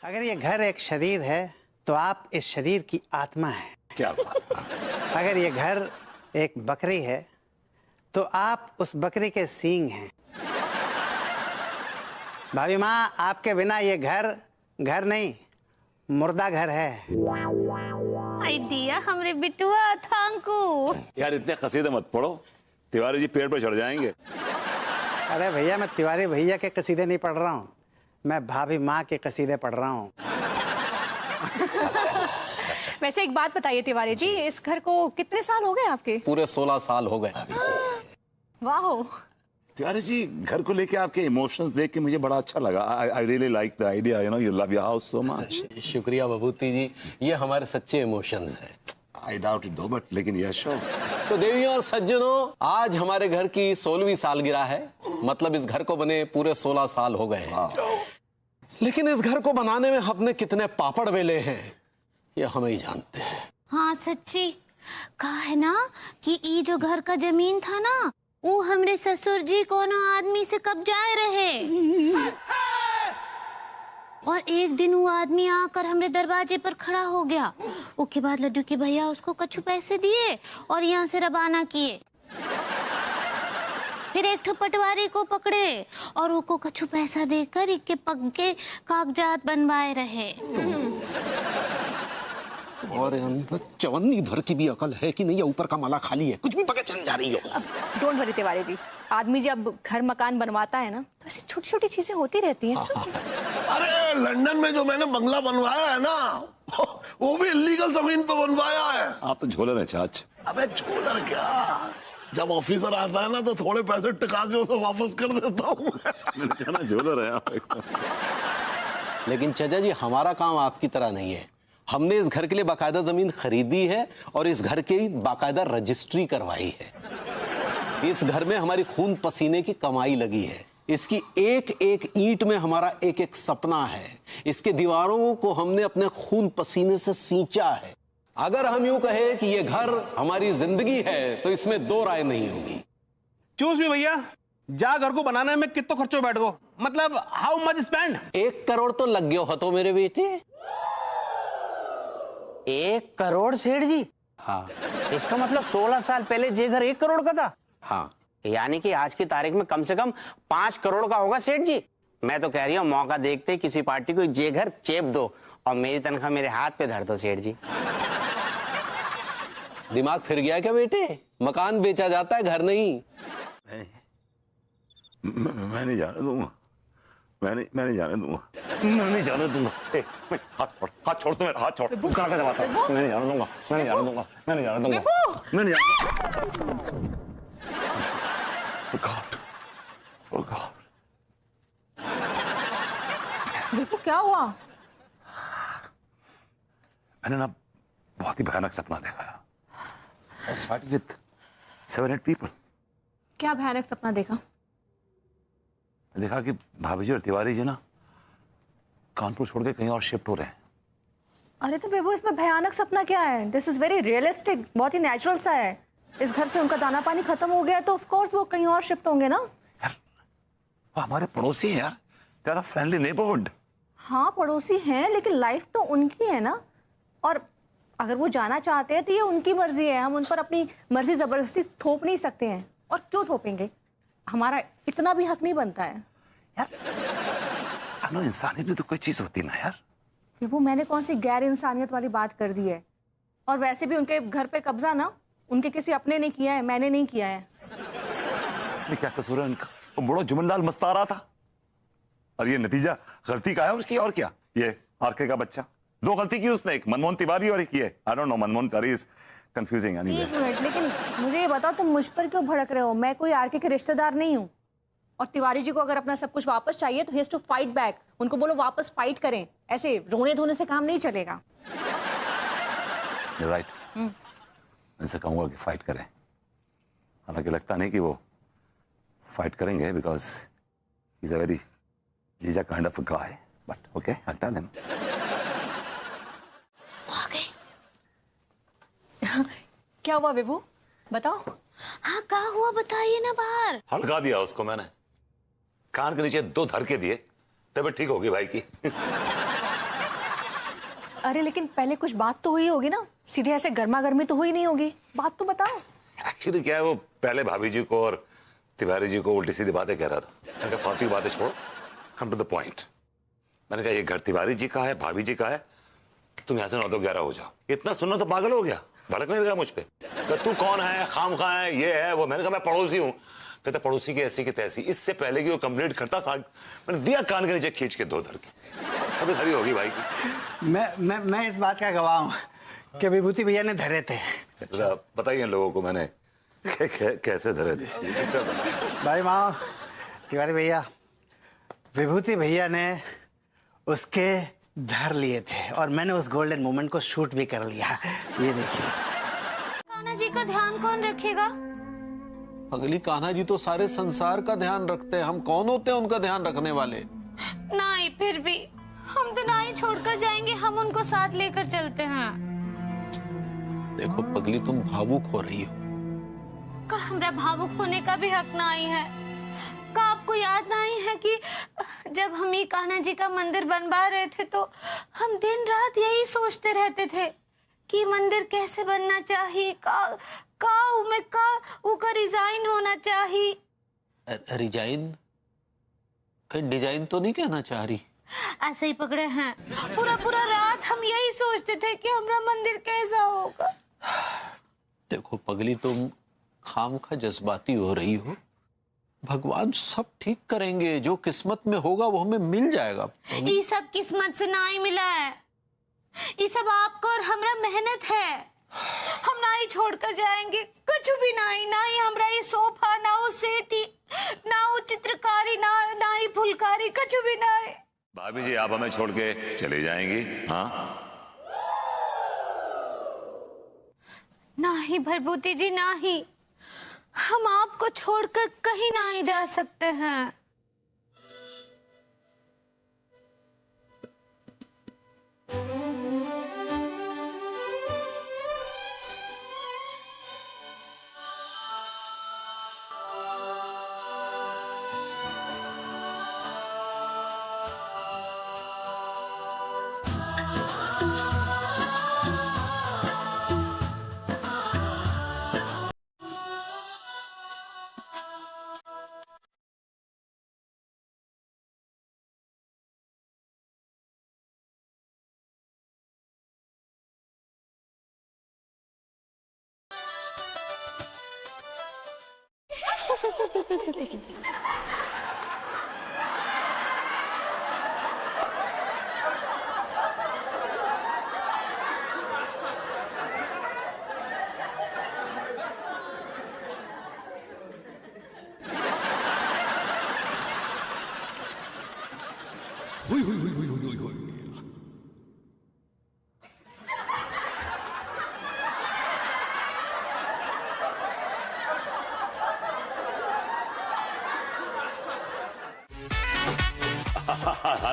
अगर ये घर एक शरीर है तो आप इस शरीर की आत्मा हैं। क्या बात। अगर ये घर एक बकरी है तो आप उस बकरी के सींग हैं। भाभी माँ, आपके बिना ये घर घर नहीं मुर्दा घर है। आई दिया हमरे बिटुआ थांकू। यार इतने कसीदे मत पढ़ो, तिवारी जी पेड़ पर चढ़ जाएंगे। अरे भैया, मैं तिवारी भैया के कसीदे नहीं पढ़ रहा हूँ, मैं भाभी माँ के कसीदे पढ़ रहा हूँ। वैसे एक बात बताइए तिवारी जी, इस घर को कितने साल हो गए आपके? पूरे 16 साल हो गए। वाह। तिवारी जी, घर को लेके आपके इमोशंस देख के मुझे बड़ा अच्छा लगा। I really like the idea, you know, you love your house so much. शुक्रिया बबूती जी, ये हमारे सच्चे इमोशंस हैं। आई डाउट इट दो, बट लेकिन यह शो। तो देवियों और सज्जनों, आज हमारे घर की 16वीं सालगिरह है। मतलब इस घर को बने पूरे 16 साल हो गए हैं। लेकिन इस घर को बनाने में हमने कितने पापड़ बेले हैं ये हम ही जानते हैं। हाँ सच्ची, कहा है ना कि ये जो घर का जमीन था ना, वो हमरे ससुर जी कोनो आदमी से कब्जाए रहे। और एक दिन वो आदमी आकर हमरे दरवाजे पर खड़ा हो गया। उसके बाद लड्डू के भैया उसको कछु पैसे दिए और यहाँ से रवाना किए। फिर एक ठो पटवारी को पकड़े और उसको कछु पैसा देकर इक्के पग के कागजात बनवाए रहे। और अंदर चवन्नी भर की भी अकल है कि नहीं, या ऊपर का माला खाली है, कुछ भी पकड़ चल जा रही हो। डोंट वरी तिवारी जी, आदमी जब घर मकान बनवाता है ना तो ऐसी छोटी छोटी चीजें होती रहती हैं। अरे लंदन में जो मैंने बंगला बनवाया है ना, वो भी इलीगल जमीन पे बनवाया है। आप तो झोलर है चाच। अबे झोलर क्या, जब ऑफिसर आता है ना तो थोड़े पैसे टिका के उसे वापस कर देता हूँ। मैंने कहा ना झोलर है आप। लेकिन चचा जी, हमारा काम आपकी तरह नहीं है। हमने इस घर के लिए बाकायदा जमीन खरीदी है और इस घर की बाकायदा रजिस्ट्री करवाई है। इस घर में हमारी खून पसीने की कमाई लगी है। इसकी एक एक ईंट में हमारा एक एक सपना है। इसके दीवारों को हमने अपने खून पसीने से सींचा है। अगर हम यूं कहें कि ये घर हमारी जिंदगी है तो इसमें दो राय नहीं होगी। चूज भी भैया, जा घर को बनाने में कितना खर्चो बैठ गो, मतलब हाउ मच स्पेंड? 1 करोड़ तो लग गयो हो तो मेरे बेटे। 1 करोड़ सेठ जी? हाँ इसका मतलब 16 साल पहले जे घर 1 करोड़ का था। हाँ, यानी कि आज की तारीख में कम से कम 5 करोड़ का होगा सेठ जी। मैं तो कह रही हूँ, मौका देखते किसी पार्टी को जे घर चेप दो और मेरी तनख्वाह मेरे हाथ पे धर दो सेठ जी। दिमाग फिर गया क्या बेटे? मकान बेचा जाता है, घर नहीं। मैं नहीं जाने दूंगा, मैं नहीं जाने दूंगा, मैं नहीं जाने दूंगा। हाथ छोड़ तुम्हें, हाथ छोड़। तू कहाँ दबाता है? मैं नहीं जाने दूंगा, मैं नहीं जाने दूंगा, मैं नहीं जाने दूंगा, मैं नहीं जाने। Oh God, oh God. बिल्कुल, क्या हुआ? मैंने ना बहुत ही भयानक सपना देखा है। I was fighting with 7-8 people. क्या भयानक सपना देखा? देखा कि भाभी जी और तिवारी जी ना कानपुर छोड़ के कहीं और शिफ्ट हो रहे हैं। अरे तो बेबू, इसमें भयानक सपना क्या है? दिस इज वेरी रियलिस्टिक, बहुत ही नेचुरल सा है। इस घर से उनका दाना पानी खत्म हो गया तो ऑफ कोर्स वो कहीं और शिफ्ट होंगे ना। यार वो हमारे पड़ोसी हैं यार, ज़्यादा फ्रेंडली नेबरहुड। हाँ पड़ोसी हैं, लेकिन लाइफ तो उनकी है ना। और अगर वो जाना चाहते हैं तो ये उनकी मर्जी है, हम उन पर अपनी मर्जी जबरदस्ती थोप नहीं सकते हैं। और क्यों थोपेंगे? हमारा इतना भी हक नहीं बनता है यार। इंसानियत में तो कोई चीज होती ना यार। वो मैंने कौन सी गैर इंसानियत वाली बात कर दी है? और वैसे भी उनके घर पे कब्जा ना उनके किसी अपने ने किया है, मैंने नहीं किया है। इसमें क्या कसूर है उनका? वो बड़ा जुमनलाल मस्ता रहा था और ये नतीजा गलती का है उसकी। और क्या, ये आरके का बच्चा, 2 गलती की उसने, एक मनमोहन तिवारी और एक ये। I don't know, Manmohan Tiwari is confusing. एक मिनट, लेकिन मुझे ये बताओ, तुम मुझ पर क्यों भड़क रहे हो? मैं कोई आरके के रिश्तेदार नहीं हूँ। और तिवारी जी को अगर अपना सब कुछ वापस चाहिए तो he has to fight back. उनको बोलो वापस फाइट करें, ऐसे रोने धोने से काम नहीं चलेगा। राइट, मैं कहूंगा कि फाइट करें। हालांकि लगता नहीं कि वो फाइट करेंगे, because he is a very जीजा kind of a guy, but okay, I tell him. क्या हुआ विभू, बताओ। हाँ क्या हुआ बताइए ना। बाहर हड़का दिया उसको मैंने। कान के नीचे 2 धर के दिए तबीयत ठीक होगी भाई की। अरे लेकिन पहले कुछ बात तो हुई होगी ना, सीधे ऐसे गर्मा गर्मी तो हुई नहीं होगी, बात तो बताओ। एक्चुअली क्या है, वो पहले भाभी जी को और तिवारी जी को उल्टी सीधी बातें कह रहा था। मैंने कहा फालतू की बातें छोड़, कम टू द पॉइंट। मैंने कहा ये घर तिवारी जी का है, भाभी जी का है, तुम यहाँ से 9-11 हो जाओ। इतना सुनना तो पागल हो गया, भड़क नहीं लगा मुझ पे। तू कौन है, खामखा है, ये है वो। मैंने कहा मैं पड़ोसी हूँ। कहता पड़ोसी की ऐसी की तैसी। इससे पहले कि वो कंप्लीट करता साग मैंने दिया कान के नीचे खींच के 2 धर के। अभी धरी होगी भाई की। मैं इस बात का गवाह हूँ कि विभूति भैया ने धरे थे। बताइए लोगों को मैंने कैसे धरे थे। भाई माँ तिवारी भैया, विभूति भैया ने उसके धर लिए थे और मैंने उस गोल्डन मोमेंट को शूट भी कर लिया। ये देखिए। कान्हा जी का ध्यान कौन रखेगा? अगली कान्हा जी तो सारे संसार का ध्यान रखते हैं, हम कौन होते हैं उनका ध्यान रखने वाले? नहीं, फिर भी हम तो ना ही छोड़कर जाएंगे, हम उनको साथ लेकर चलते हैं। देखो पगली, तुम भावुक हो रही हो। का हमरा भावुक होने का भी हक नहीं है? का आपको याद नहीं है कि जब हम ये कान्हा जी का मंदिर बनवा रहे थे तो हम दिन रात यही सोचते रहते थे कि मंदिर कैसे बनना चाहिए, का डिजाइन होना चाहिए। रिजाइन? कहीं डिजाइन तो नहीं कहना चाह रही? ऐसे ही पकड़े हैं। पूरा रात हम यही सोचते थे कि हमारा मंदिर कैसा होगा। देखो पगली, तुम खामखा जज्बाती हो रही हो। भगवान सब ठीक करेंगे, जो किस्मत में होगा वो हमें मिल जाएगा। ये सब किस्मत से ना ही मिला है, ये सब आपका और हमरा मेहनत है। हम ना ही छोड़कर जाएंगे, कुछ भी नहीं, ना ही हमरा ये सोफा, ना वो सेटी, ना वो चित्रकारी, ना ही फुलकारी, कुछ भी नहीं। भाभी जी आप हमें छोड़ के चले जाएंगी? हाँ नहीं भरभूति जी, नहीं, हम आपको छोड़कर कहीं नहीं जा सकते हैं।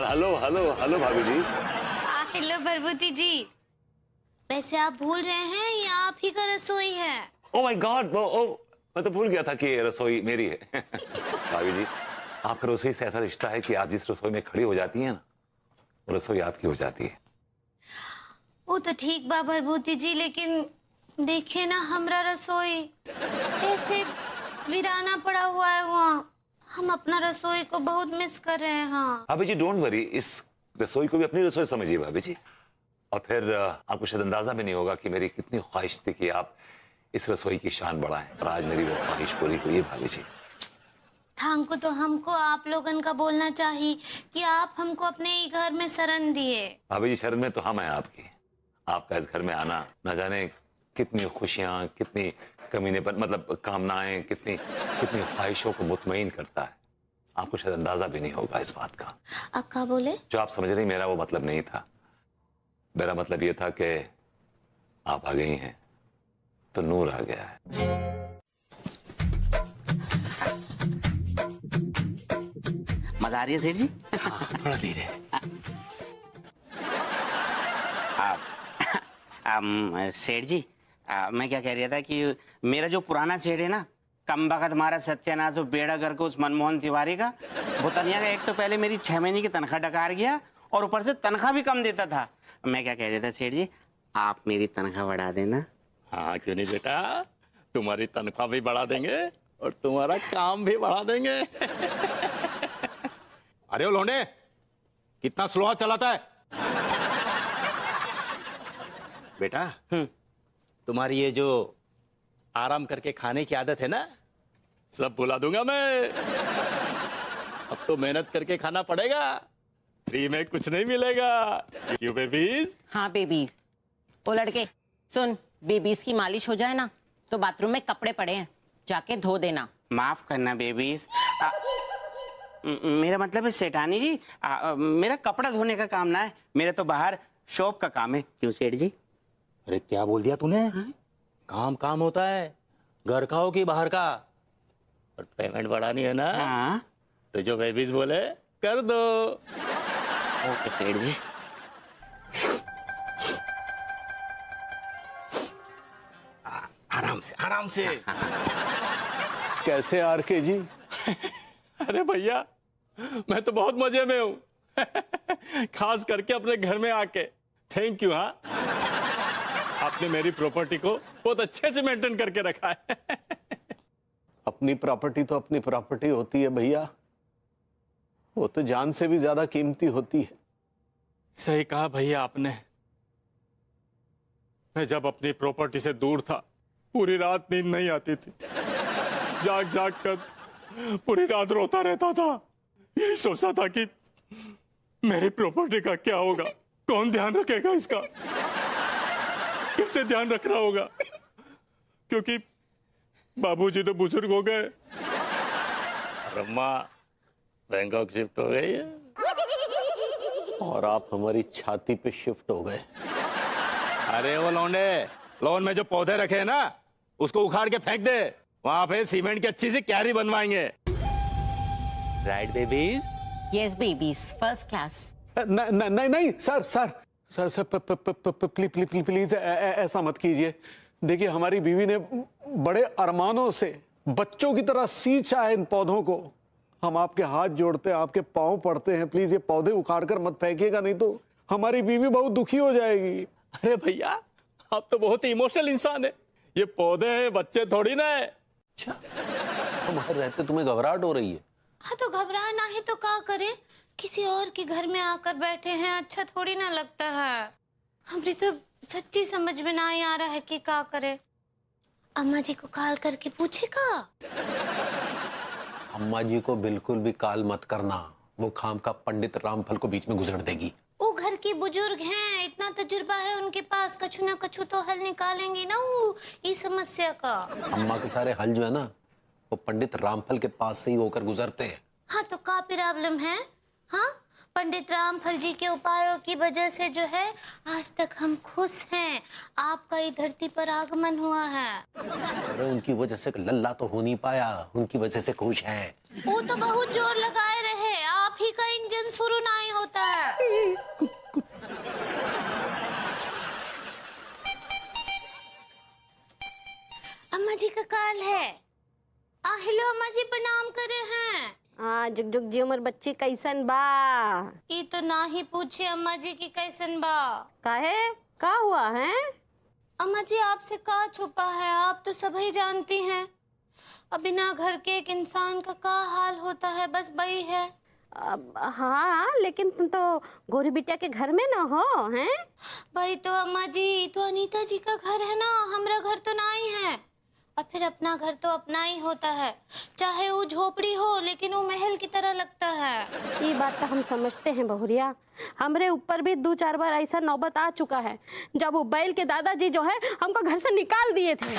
हेलो हेलो हेलो भाभी जी। हेलो भरभूति जी। वैसे आप भूल रहे हैं ये आप ही का रसोई है। ओह माय गॉड, मैं तो भूल गया था कि रसोई मेरी है। भाभी जी, आपका रसोई से ऐसा रिश्ता है कि आप जिस रसोई में खड़ी हो जाती हैं ना, वो रसोई आपकी हो जाती है। वो तो ठीक बा भरभूति जी, लेकिन देखिए ना हमरा रसोई कैसे वीराना पड़ा हुआ है वहाँ। हम अपना रसोई को बहुत मिस कर रहे हैं। हाँ भाभी जी डोंट वरी, इस रसोई को भी अपनी रसोई समझिए भाभी जी। और फिर आपको शायद अंदाजा भी नहीं होगा कि मेरी कितनी ख्वाहिश थी कि आप इस रसोई की शान बढ़ाएं, और आज मेरी वो ख्वाहिश पूरी हुई है भाभी जी। थांको तो हमको आप लोगन का बोलना चाहिए कि आप हमको अपने ही घर में शरण दिए। भाभी जी शरण में तो हम हैं आपकी। आपका इस घर में आना न जाने कितनी खुशियां, कितनी कमीनेपन, मतलब कामनाएं, कितनी ख्वाहिशों को मुतमईन करता है। आपको शायद अंदाजा भी नहीं होगा इस बात का। अक्का बोले? जो आप समझ रही, मेरा वो मतलब नहीं था। मेरा मतलब ये था कि आप आ गई हैं तो नूर आ गया है। मजा आ रही है सेठ जी? थोड़ा धीरे। सेठ जी, मैं क्या कह रहा था कि मेरा जो पुराना सेठ है ना, कम बखत मारा सत्यानाश हो बेड़ा घर को उस मनमोहन तिवारी का। भूतनिया का एक तो पहले मेरी 6 महीने की तनख्वाह डकार गया और ऊपर से तनख्वाह भी कम देता था। मैं क्या कह रहा था सेठ जी, आप मेरी तनख्वाह बढ़ा देना। हाँ क्यों नहीं बेटा, तुम्हारी तनख्वाह भी बढ़ा देंगे और तुम्हारा काम भी बढ़ा देंगे। अरे ओ लौंडे, कितना स्लो चलाता है बेटा। तुम्हारी ये जो आराम करके खाने की आदत है ना, सब भुला दूंगा मैं। अब तो मेहनत करके खाना पड़ेगा, फ्री में कुछ नहीं मिलेगा। क्यों बेबीज? हाँ बेबीज। ओ लड़के सुन, बेबीज की मालिश हो जाए ना तो बाथरूम में कपड़े पड़े हैं, जाके धो देना। माफ करना बेबीज, मेरा मतलब है सेठानी जी, मेरा कपड़ा धोने का काम ना है, मेरा तो बाहर शॉप का काम है। क्यों सेठ जी? अरे क्या बोल दिया तूने? काम काम होता है, घर का हो कि बाहर का, और पेमेंट बढ़ानी है ना। हाँ तो जो बेबीज बोले कर दो। ओके सेठ जी। आराम से आराम से। कैसे आरके जी? अरे भैया मैं तो बहुत मजे में हूँ। खास करके अपने घर में आके। Thank you. हाँ आपने मेरी प्रॉपर्टी को बहुत अच्छे से मेंटेन करके रखा है। अपनी प्रॉपर्टी तो अपनी प्रॉपर्टी होती है भैया, वो तो जान से भी ज्यादा कीमती होती है। सही कहा भैया आपने। मैं जब अपनी प्रॉपर्टी से दूर था, पूरी रात नींद नहीं आती थी, जाग जाग कर पूरी रात रोता रहता था। यही सोचता था कि मेरी प्रॉपर्टी का क्या होगा, कौन ध्यान रखेगा इसका, कैसे ध्यान रखना होगा, क्योंकि बाबूजी तो बुजुर्ग हो गए और अम्मा बैंकॉक शिफ्ट हो गई है और आप हमारी छाती पे शिफ्ट हो गए। अरे वो लौंडे, लॉन में जो पौधे रखे हैं ना, उसको उखाड़ के फेंक दे, वहां पे सीमेंट की अच्छी सी क्यारी बनवाएंगे। Right babies? Yes babies, first class. नहीं नहीं sir sir sir sir please please please ऐसा मत कीजिए। देखिए हमारी बीवी ने बड़े अरमानों से बच्चों की तरह सींचा है इन पौधों को। हम आपके हाथ जोड़ते हैं, आपके पांव पड़ते हैं, प्लीज ये पौधे उखाड़ कर मत फेंकिएगा, नहीं तो हमारी बीवी बहुत दुखी हो जाएगी। अरे भैया आप तो बहुत ही इमोशनल इंसान है, ये पौधे हैं, बच्चे थोड़ी ना है। अच्छा, हमारे रहते तुम्हें घबराहट हो रही है? हाँ तो घबराना है तो क्या करें, किसी और के घर में आकर बैठे हैं, अच्छा थोड़ी ना लगता है। हमने तो सच्ची समझ में नहीं आ रहा है कि क्या करे। अम्मा जी को कॉल करके पूछेगा। अम्मा जी को बिल्कुल भी कॉल मत करना, वो खाम का पंडित रामफल को बीच में गुजर देगी। वो घर के बुजुर्ग हैं, इतना तजुर्बा है उनके पास, कछु ना कछु तो हल निकालेंगे ना वो इस समस्या का। अम्मा के सारे हल जो है ना, वो पंडित रामफल के पास से ही होकर गुजरते हैं। हाँ तो क्या प्रॉब्लम है? हाँ पंडित रामफल जी के उपायों की वजह से जो है आज तक हम खुश हैं, आपका इस धरती पर आगमन हुआ है। अरे उनकी वजह से लल्ला तो हो नहीं पाया, उनकी वजह से खुश हैं। वो तो बहुत जोर लगाए रहे, आप ही का इंजन शुरू नहीं होता है। अम्मा जी का कॉल है। हेलो अम्मा जी, प्रणाम करे हैं। हाँ जुग जुग जी उमर बच्ची कैसन बा? ये तो ना ही पूछे अम्मा जी की कैसन बा। काहे का हुआ है? अम्मा जी आपसे का छुपा है, आप तो सभी जानती हैं। अब बिना घर के एक इंसान का क्या हाल होता है, बस वही है। हाँ लेकिन तुम तो गोरी बिटिया के घर में ना हो हैं? भाई तो अम्मा जी, तो अनीता जी का घर है ना, हमारा घर तो नहीं है। और फिर अपना घर तो अपना ही होता है, चाहे वो झोपड़ी हो लेकिन वो महल की तरह लगता है। ये बात तो हम समझते हैं बहुरिया, हमरे ऊपर भी 2-4 बार ऐसा नौबत आ चुका है, जब वो बैल के दादाजी जो है हमको घर से निकाल दिए थे।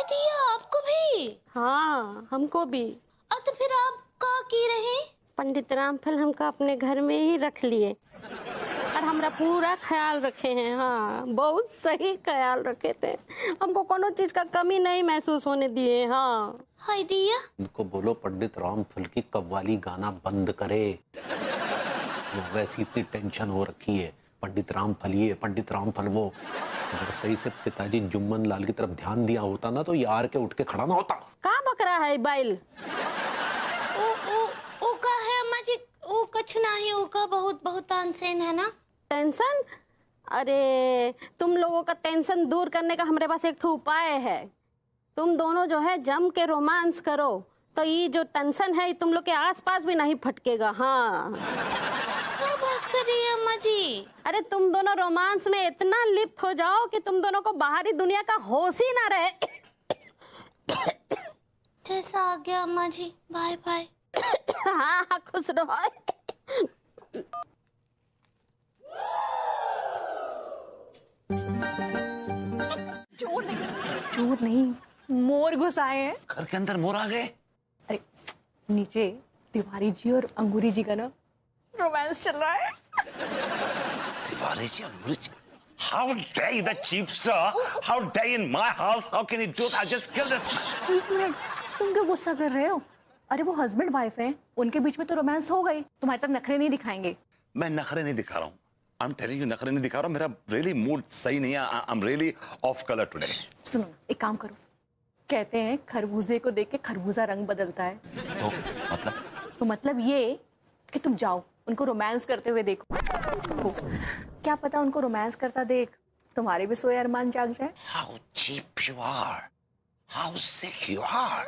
दिया आपको भी? हाँ हमको भी। अब तो फिर आप क्या की रही? पंडित रामफल हमको अपने घर में ही रख लिए और हमरा पूरा ख्याल रखे हैं। हाँ बहुत सही ख्याल रखे थे, हमको कोनो चीज का कमी नहीं महसूस होने दिए। हाँ हाय दिया, उनको बोलो पंडित रामफल की कव्वाली गाना बंद करे, वैसी इतनी टेंशन हो रखी है, पंडित राम फलिए, पंडित राम फलवो। अगर सही से पिताजी जुम्मन लाल की तरफ ध्यान दिया होता ना तो यार के उठ के खड़ा ना होता। कहाँ बक रहा है बैल? ओ का है अम्मा जी, ओ कुछ नहीं, ओ का बहुत बहुत टेंशन है ना। टेंशन? अरे तुम लोगों का टेंशन दूर करने का हमारे पास एक उपाय है। तुम दोनों जो है जम के रोमांस करो तो ये जो टेंशन है तुम लोग के आसपास भी नहीं फटकेगा। हाँ, क्या बात कर रही है अम्मा जी? अरे तुम दोनों रोमांस में इतना लिप्त हो जाओ कि तुम दोनों को बाहरी दुनिया का होश ही ना रहे। जैसा आ गया अम्मा जी, बाय बाय। हाँ, खुश रहो। चोर नहीं, मोर घुस आए हैं घर के अंदर मोर आ गए। अरे नीचे तिवारी जी और अंगूरी जी का ना रोमांस चल रहा है। तिवारी जी, अंगूरी जी, how dare you, that cheapster? How dare you in my house? How can you do that? Just kill this man. एक मिनट, तुम क्यों गुस्सा कर रहे हो? अरे वो हस्बैंड वाइफ हैं, उनके बीच में तो रोमांस हो गई, तुम्हारे तरफ नखरे नहीं दिखाएंगे। मैं नखरे नहीं दिखा रहा हूँ। I'm telling you, नखरे नहीं दिखा रहा हूँ। मेरा really mood सही नहीं है। I'm really off color today. सुनो, एक काम करो, कहते हैं खरबूजे को देख के खरबूजा रंग बदलता है। तो मतलब ये कि तुम जाओ उनको रोमांस करते हुए देखो। क्या पता उनको रोमांस करता देख तुम्हारे भी सोए अरमान जाग जाए। How cheap you are. How sick you are.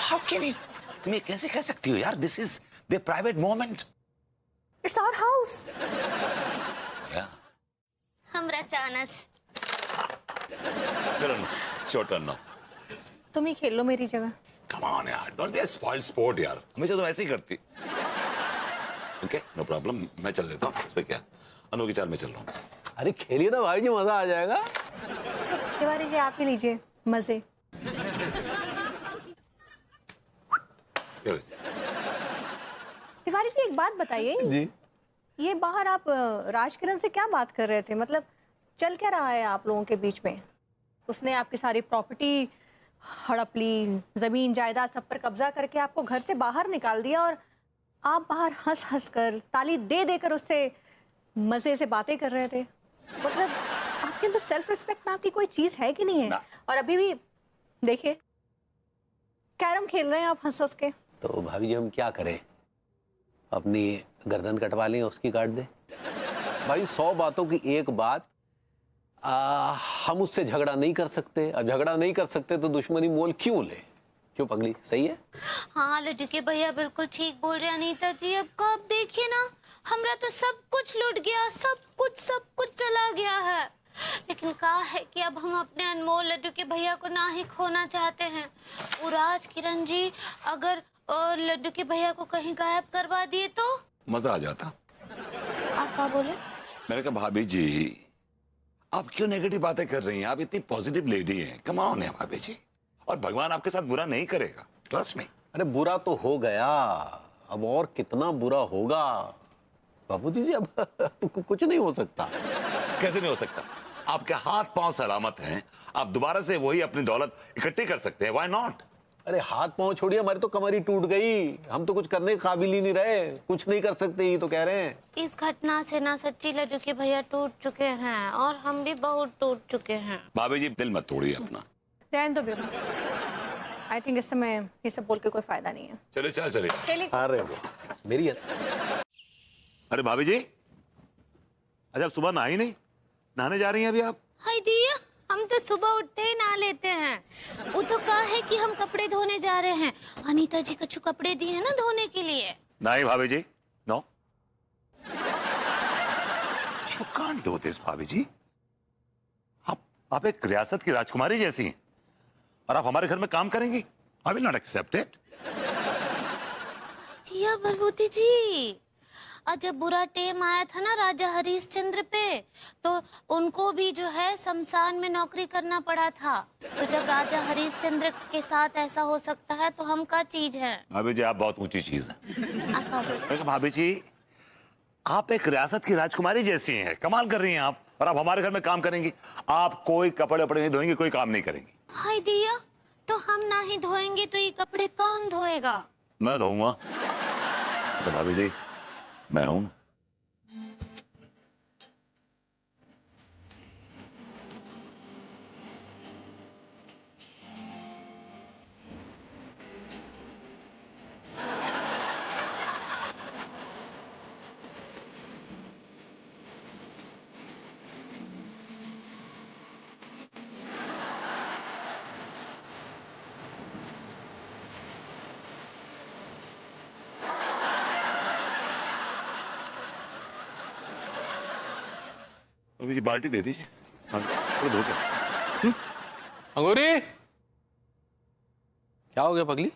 How can you? तुम ये कैसे कह सकती हो यार? This is their private moment. It's our house. Yeah. हमरा चानस। चलो ना, your turn now. तुम ही खेल लो मेरी जगह। Come on यार, don't be a spoiled sport यार। हमेशा तुम ऐसे ही करती। Okay, no problem. मैं चल लेता हूँ। इसमें क्या? अनु की चाल में चल रहा हूँ। अरे खेलिए ना भाई जी, मजा आ जाएगा। तिवारी जी आप ही लीजिए मजे। तिवारी जी एक बात बताइए जी, ये बाहर आप राजकिरण से क्या बात कर रहे थे? मतलब चल क्या रहा है आप लोगों के बीच में? उसने आपकी सारी प्रॉपर्टी हड़प ली, जमीन जायदाद सब पर कब्जा करके आपको घर से बाहर निकाल दिया और आप बाहर हंस हंस कर ताली दे देकर उससे मजे से बातें कर रहे थे। मतलब आपके अंदर सेल्फ रिस्पेक्ट नाम की कोई चीज है कि नहीं है? और अभी भी देखिए कैरम खेल रहे हैं आप हंस हंस के। तो भाभी जी हम क्या करें? अपनी गर्दन कटवा लें, उसकी काट दे। भाई 100 बातों की एक बात, हम उससे झगड़ा नहीं कर सकते। अब झगड़ा नहीं कर सकते तो दुश्मनी मोल क्यों ले? क्यों पगली, सही है? हाँ लड्डू के भैया बिल्कुल ठीक बोल रहे हैं अनीता जी। अब कब देखिए ना, हमरा तो सब कुछ लूट गया, सब कुछ चला गया है। लेकिन कहा है कि अब हम अपने अनमोल लड्डू के भैया को ना ही खोना चाहते हैं। वो राजकिरण जी अगर लड्डू के भैया को कहीं गायब करवा दिए तो मजा आ जाता। आप क्या बोले? मैंने कहा भाभी जी आप क्यों नेगेटिव बातें कर रही हैं? आप इतनी पॉजिटिव लेडी हैं। कम ऑन है भाभी जी, और भगवान आपके साथ बुरा नहीं करेगा, ट्रस्ट मी। अरे बुरा तो हो गया, अब और कितना बुरा होगा बाबूजी जी। अब कुछ नहीं हो सकता। कैसे नहीं हो सकता? आपके हाथ पांव सलामत हैं, आप दोबारा से वही अपनी दौलत इकट्ठी कर सकते हैं। Why not? अरे हाथ पांव छोड़िए, हमारी तो कमर ही टूट गई, हम तो कुछ करने के काबिल ही नहीं रहे, कुछ नहीं कर सकते, ये तो कह रहे हैं। इस घटना से ना सच्ची लड्डू के भैया टूट चुके हैं और हम भी बहुत टूट चुके हैं। भाभी जी दिल मत तोड़िए अपना। रहने दो बेटा, आई थिंक इस समय ये सब बोल के कोई फायदा नहीं है। चले चलिए। अरे मेरी है। अरे भाभी जी, अच्छा सुबह नहाई नहीं? नहाने जा रही हैं अभी आप? हाय दिया, हम तो सुबह उठते ही नहा लेते हैं। वो तो कहा है कि हम कपड़े धोने जा रहे हैं। अनीता जी कछु कपड़े दिए हैं ना धोने के लिए। नहीं भाभी जी, no, you can't do this भाभी जी। आप एक रियासत की राजकुमारी जैसी हैं और आप हमारे घर में काम करेंगी? I will not accept it. Jiya Balbuti ji, और जब बुरा टेम आया था ना राजा हरिश्चंद्र पे, तो उनको भी जो है शमशान में नौकरी करना पड़ा था। तो जब राजा हरिश्चंद्र के साथ ऐसा हो सकता है तो हम क्या चीज है? भाभी जी आप बहुत ऊंची चीज है। भाभी जी आप एक रियासत की राजकुमारी जैसी हैं, कमाल कर रही हैं आप, और आप हमारे घर में काम करेंगी। आप कोई कपड़े वपड़े नहीं धोएंगी, कोई काम नहीं करेंगी। हाय दिया, तो हम ना ही धोएंगे तो ये कपड़े कौन धोएगा? मैं धोऊंगा। तो भाभी जी मैं हूं। अभी बाल्टी दे दीजिए। हाँ, धो के। अंगूरी, क्या हो गया पगली?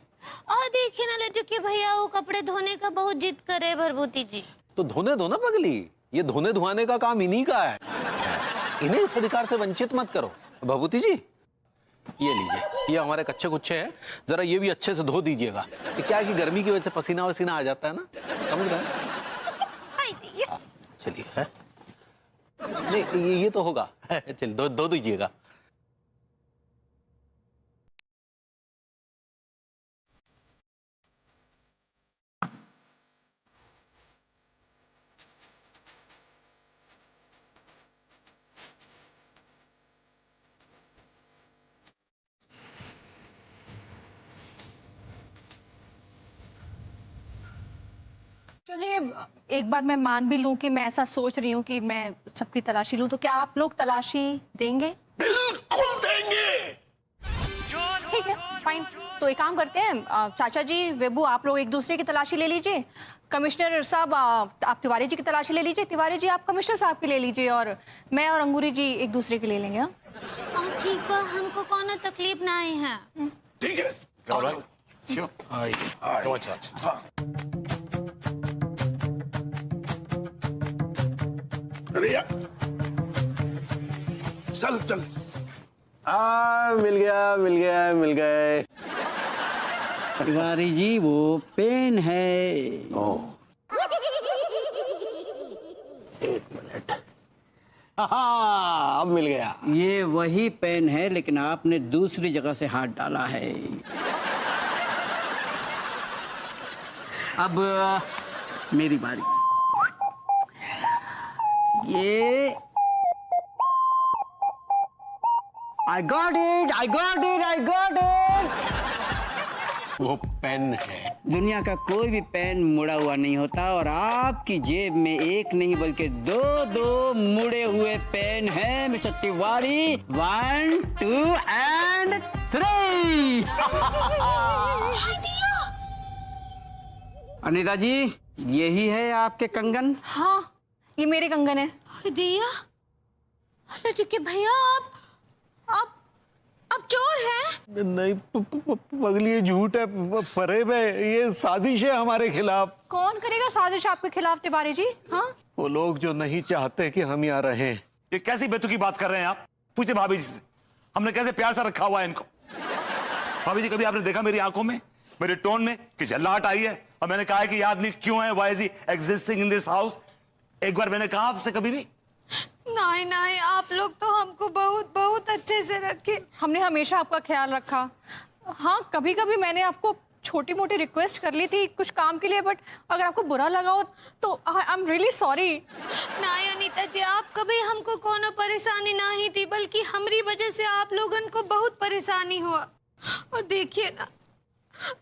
और देखिए ना लड्डू के भैया, वो कपड़े धोने का बहुत जिद करे भरभूति जी। तो धोने दो ना पगली, ये धोने धुआने का काम इन्हीं का है। इन्हें इस अधिकार से वंचित मत करो। भभूति जी, ये लीजिए, ये हमारे कच्चे कुच्चे हैं, जरा ये भी अच्छे से धो दीजिएगा। ये क्या है कि गर्मी की वजह से पसीना वसीना आ जाता है ना, समझ रहे हैं? चलिए, है नहीं ये तो होगा। चलिए धो दीजिएगा। चलिए, एक बार मैं मान भी लूं कि मैं ऐसा सोच रही हूँ कि मैं सबकी तलाशी लूं, तो क्या आप लोग तलाशी देंगे? बिल्कुल देंगे। ठीक है, फाइन। तो एक काम करते हैं, चाचा जी, वेबू, आप लोग एक दूसरे की तलाशी ले लीजिए। कमिश्नर साहब, आप तिवारी जी की तलाशी ले लीजिए। तिवारी जी, आप कमिश्नर साहब की ले लीजिए। और मैं और अंगूरी जी एक दूसरे की ले लेंगे। हाँ ठीक बा, हमको कौनो तकलीफ नहीं है। ठीक है। अरे यार, चल चल। मिल गए। तिवारी जी, वो पेन है। एक मिनट। हाँ, अब मिल गया। ये वही पेन है, लेकिन आपने दूसरी जगह से हाथ डाला है। अब मेरी बारी। ये I got it! वो पेन है। दुनिया का कोई भी पेन मुड़ा हुआ नहीं होता, और आपकी जेब में एक नहीं बल्कि दो मुड़े हुए पेन हैं मिस्टर तिवारी। 1, 2 and 3। अनीता जी, यही है आपके कंगन? हाँ, ये मेरे कंगन है। दिया, लड्डू के भैया, आप चोर हैं? नहीं पगली, ये झूठ है, फरेब है, ये साजिश है हमारे खिलाफ। कौन करेगा साजिश आपके खिलाफ तिवारी जी? हाँ, वो लोग जो नहीं चाहते कि हम यहाँ रहें। ये कैसी बेतुकी बात कर रहे हैं आप? पूछे भाभी जी से, हमने कैसे प्यार से रखा हुआ है इनको। भाभी जी, कभी आपने देखा मेरी आंखों में, मेरे टोन में कि झल्लाहट आई है? और मैंने कहा है कि ये आदमी क्यों है, why is he existing in this house? एक बार मैंने कहा आपसे कभी भी? नहीं, आप लोग तो हमको बहुत अच्छे से रखे। हमने हमेशा आपका ख्याल रखा। हाँ, कभी कभी मैंने आपको छोटी मोटी रिक्वेस्ट कर ली थी कुछ काम के लिए, बट अगर आपको बुरा लगा हो तो आई एम रियली सॉरी। नहीं अनीता जी, आप कभी हमको कोनो परेशानी नहीं थी, बल्कि हमारी वजह से आप लोगन को बहुत परेशानी हुआ। और देखिए ना,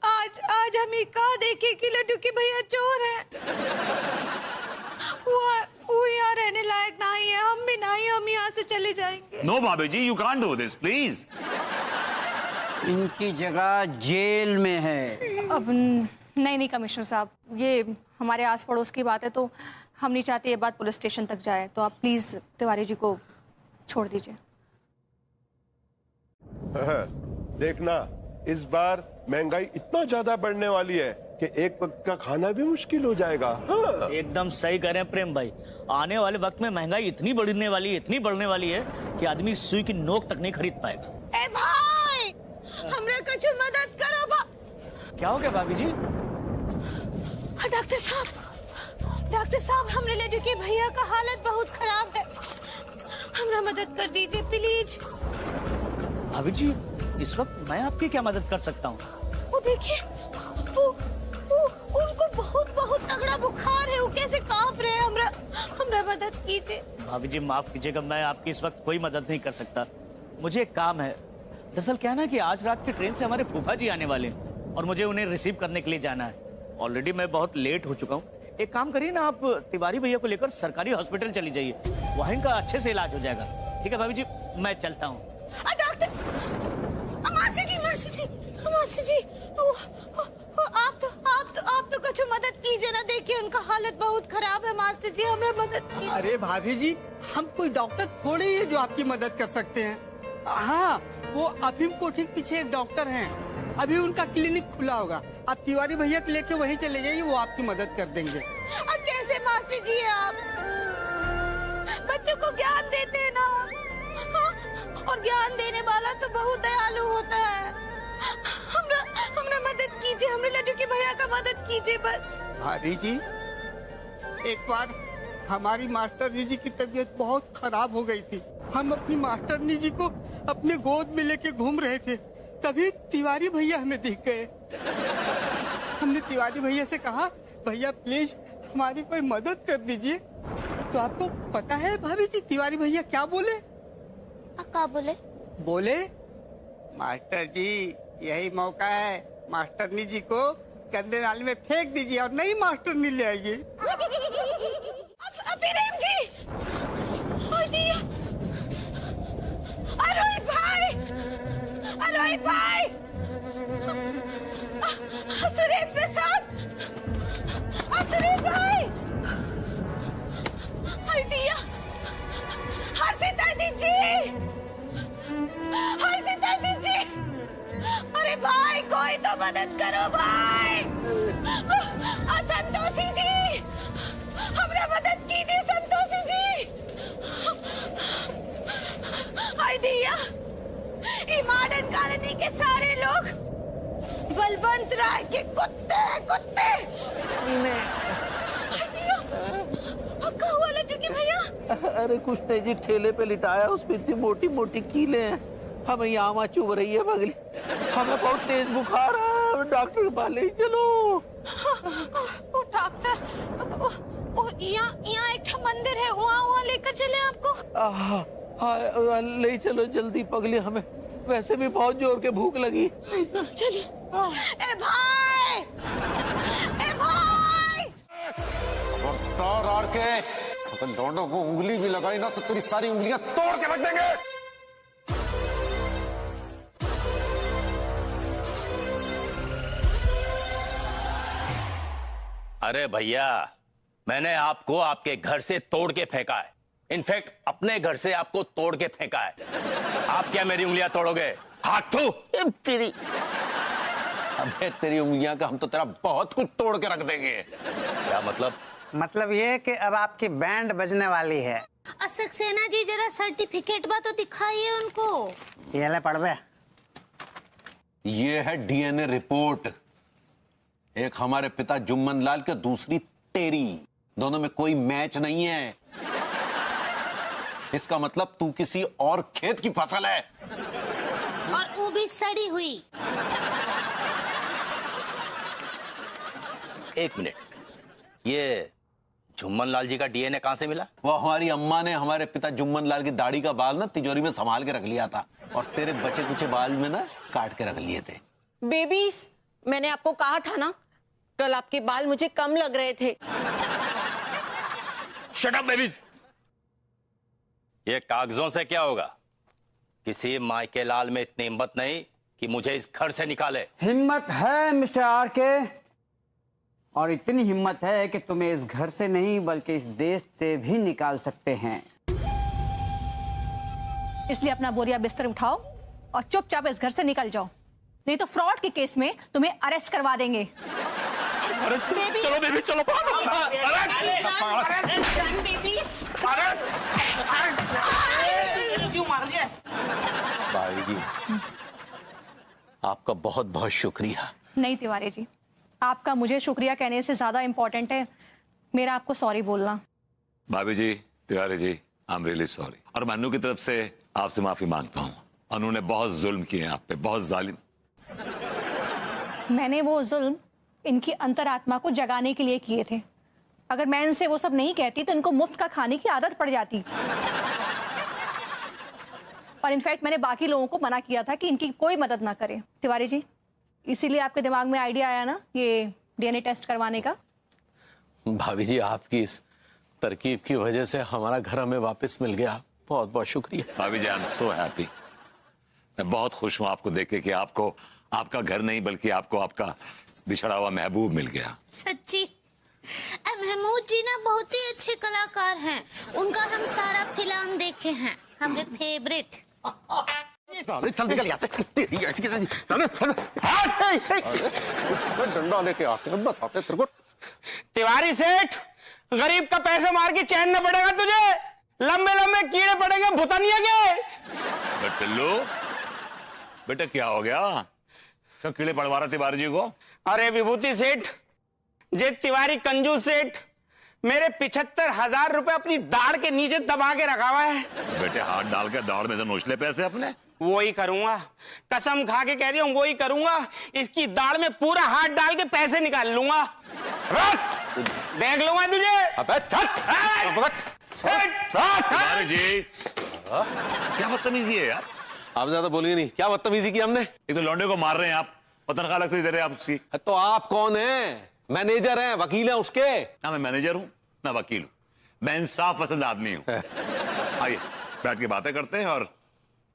आज हम कहा देखे कि लड्डू के भैया चोर है। वो यहाँ रहने लायक नहीं है, हम भी नहीं, हम यहाँ से चले जाएंगे। नो भाभी जी, you can't do this, please. इनकी जगह जेल में है। अब नहीं कमिश्नर साहब, ये हमारे आस पड़ोस की बात है, तो हम नहीं चाहते ये बात पुलिस स्टेशन तक जाए, तो आप प्लीज तिवारी जी को छोड़ दीजिए। देखना, इस बार महंगाई इतना ज्यादा बढ़ने वाली है कि एक वक्त का खाना भी मुश्किल हो जाएगा। हाँ। एकदम सही कह रहे हैं प्रेम भाई। आने वाले वक्त में महंगाई इतनी बढ़ने वाली है कि आदमी सुई की नोक तक नहीं खरीद पाएगा। ए भाई, हमरा कुछ मदद करो बा। क्या हो गया भाभी जी? डॉक्टर साहब, हमरे लड्डू के भैया का हालत बहुत खराब है, हमरा मदद कर दीजिए प्लीज। भाभी जी, इस वक्त मैं आपकी क्या मदद कर सकता हूँ? वो देखिए, उनको बहुत तगड़ा बुखार है, वो कैसे कांप रहे हैं, हमरा मदद कीजिए। भाभी जी माफ कीजिएगा, मैं आपकी इस वक्त कोई मदद नहीं कर सकता। मुझे एक काम है। दरअसल क्या है ना कि आज रात की ट्रेन से हमारे फूफा जी आने वाले हैं और मुझे उन्हें रिसीव करने के लिए जाना है। ऑलरेडी मैं बहुत लेट हो चुका हूँ। एक काम करिए ना, आप तिवारी भैया को लेकर सरकारी हॉस्पिटल चली जाइए, वहाँ इनका अच्छे से इलाज हो जाएगा। ठीक है भाभी जी, मैं चलता हूँ। मासी जी, आप तो कुछ मदद कीजिए ना, देखिए उनका हालत बहुत खराब है। मास्टर जी, हमें मदद कीजिए। अरे भाभी जी, हम कोई डॉक्टर थोड़े ही है जो आपकी मदद कर सकते हैं। हाँ, वो अफीम कोठी के पीछे एक डॉक्टर हैं, अभी उनका क्लिनिक खुला होगा। आप तिवारी भैया को लेके वहीं चले जाइए, वो आपकी मदद कर देंगे। अब कैसे मास्टर जी आप बच्चों को ज्ञान देते हैं ना, हाँ? और ज्ञान देने वाला तो बहुत दयालु होता है। हमरा मदद कीजिए, हमरे लड्डू के भैया का मदद कीजिए बस। हरी जी, एक बार हमारी मास्टरनी जी की तबीयत बहुत खराब हो गई थी। हम अपनी मास्टरनी जी को अपने गोद में लेके घूम रहे थे, तभी तिवारी भैया हमें दिख गए। हमने तिवारी भैया से कहा, भैया प्लीज हमारी कोई मदद कर दीजिए। तो आपको पता है भाभी जी तिवारी भैया क्या बोले? क्या बोले? बोले, मास्टर जी यही मौका है, मास्टरनी जी को गंदे नाले में फेंक दीजिए और नई मास्टरनी ले आइए। प्रेम जी, रोहित भाई, रोहित भाई, सुरेश प्रसाद, सुरेश भाई, हर्षिता जी, हर्षिता जी, अरे भाई कोई तो मदद करो भाई। संतोषी जी, हमरा मदद कीजिए संतोषी जी। हाय दिया, ये मॉडर्न कॉलोनी के सारे लोग बलवंत राय के कुत्ते कुत्ते। क्या हुआ लड्डू के भैया? अरे कुछ नहीं जी, ठेले पे लिटाया, उसमें इतनी मोटी मोटी कीले हैं, हमें यहाँ चुभ रही है बगली, हमें बहुत तेज बुखार है, डॉक्टर के पास ले चलो। वो डॉक्टर, यहाँ एक मंदिर है, वहाँ लेकर चले आपको। हाँ ले चलो जल्दी पगली, हमें वैसे भी बहुत जोर के भूख लगी। चलिए। ए भाई, ए भाई, खबरदार आर के, अपन दोनों को उंगली भी लगाई ना तो तेरी सारी उंगलियां तोड़ के रख देंगे। अरे भैया, मैंने आपको आपके घर से तोड़ के फेंका है, इनफैक्ट अपने घर से आपको तोड़ के फेंका है। आप क्या मेरी उंगलियां तोड़ोगे? हाथ तेरी, अबे तेरी उंगलियां का हम तो तेरा बहुत कुछ तोड़ के रख देंगे। क्या मतलब? मतलब ये कि अब आपकी बैंड बजने वाली है। सक्सेना जी जरा सर्टिफिकेट बा तो दिखाइए उनको। ये ले पढ़ बे। ये है डीएनए रिपोर्ट, एक हमारे पिता जुम्मन लाल के, दूसरी तेरी, दोनों में कोई मैच नहीं है। इसका मतलब तू किसी और खेत की फसल है, और वो भी सड़ी हुई। एक मिनट, ये जुम्मन लाल जी का डीएनए कहां से मिला? वो हमारी अम्मा ने हमारे पिता जुम्मन लाल की दाढ़ी का बाल ना तिजोरी में संभाल के रख लिया था, और तेरे बचे कुछ बाल में ना काट के रख लिए थे। बेबीज, मैंने आपको कहा था ना, कल आपके बाल मुझे कम लग रहे थे। Shut up babies. ये कागजों से क्या होगा? किसी मायके लाल में इतनी हिम्मत नहीं कि मुझे इस घर से निकाले। हिम्मत है मिस्टर आर के, और इतनी हिम्मत है कि तुम्हें इस घर से नहीं बल्कि इस देश से भी निकाल सकते हैं। इसलिए अपना बोरिया बिस्तर उठाओ और चुपचाप इस घर से निकल जाओ, नहीं तो फ्रॉड के केस में तुम्हें अरेस्ट करवा देंगे। अरे चलो बेबी चलो। क्यों मार दिया? भाई जी आपका बहुत बहुत शुक्रिया। नहीं तिवारी जी, आपका मुझे शुक्रिया कहने से ज्यादा इम्पोर्टेंट है मेरा आपको सॉरी बोलना। भाभी जी, Tiwari ji, I am really sorry, और मन्नू की तरफ से आपसे माफी मांगता हूँ। उन्होंने बहुत जुल्म किए आप पे, बहुत जालिम। मैंने वो जुल्म इनकी अंतरात्मा को जगाने के लिए किए थे। अगर मैं इनसे वो सब नहीं कहती तो इनको मुफ्त का खाने की आदत पड़ जाती। और इनफैक्ट मैंने बाकी लोगों को मना किया था कि इनकी कोई मदद ना करें। तिवारी जी, इसीलिए आपके दिमाग में आइडिया आया ना ये डीएनए टेस्ट करवाने का। भाभी जी आपकी इस तरकीब की वजह से हमारा घर हमें वापस मिल गया, बहुत बहुत शुक्रिया। भाभी जी आई एम सो हैप्पी, मैं बहुत खुश हूँ आपको देख के कि आपको आपका घर नहीं बल्कि आपको आपका बिछड़ा हुआ महबूब मिल गया। सच्ची? महमूद जी ना बहुत ही अच्छे कलाकार हैं। उनका हम सारा फिल्म देखे हैं, हमारे फेवरेट। चल निकल यहाँ से। डंडा लेके आते हैं, बताते तेरे को। तिवारी सेठ, गरीब का पैसे मार के चैन न पड़ेगा तुझे, लंबे लंबे कीड़े पड़ेंगे भुतनिया के। टिल्लू बेटा क्या हो गया, क्यों कीड़े पड़वा रहा तिवारी जी को? अरे विभूति सेठ, जे तिवारी कंजूस सेठ मेरे 75,000 रुपए अपनी दाढ़ के नीचे दबा के रखा हुआ है। बेटे हाथ डाल के दाढ़ में से नोच ले पैसे अपने। वो ही करूंगा, कसम खा के कह रही हूँ, वो ही करूंगा। इसकी दाढ़ में पूरा हाथ डाल के पैसे निकाल लूंगा। देख लूंगा तुझे। अबे तिवारी जी क्या बदतमीजी है यार। आप ज्यादा बोलिए नहीं, क्या बदतमीजी की हमने? एक तो लौंडे को मार रहे हैं आप और तनख्वाह अलग से दे रहे हैं आप उसकी। तो आप कौन हैं? मैनेजर हैं, वकील हैं उसके? ना मैं मैनेजर हूं ना वकील हूं, मैं इंसाफ पसंद आदमी हूं। आइए बैठ के बातें करते हैं और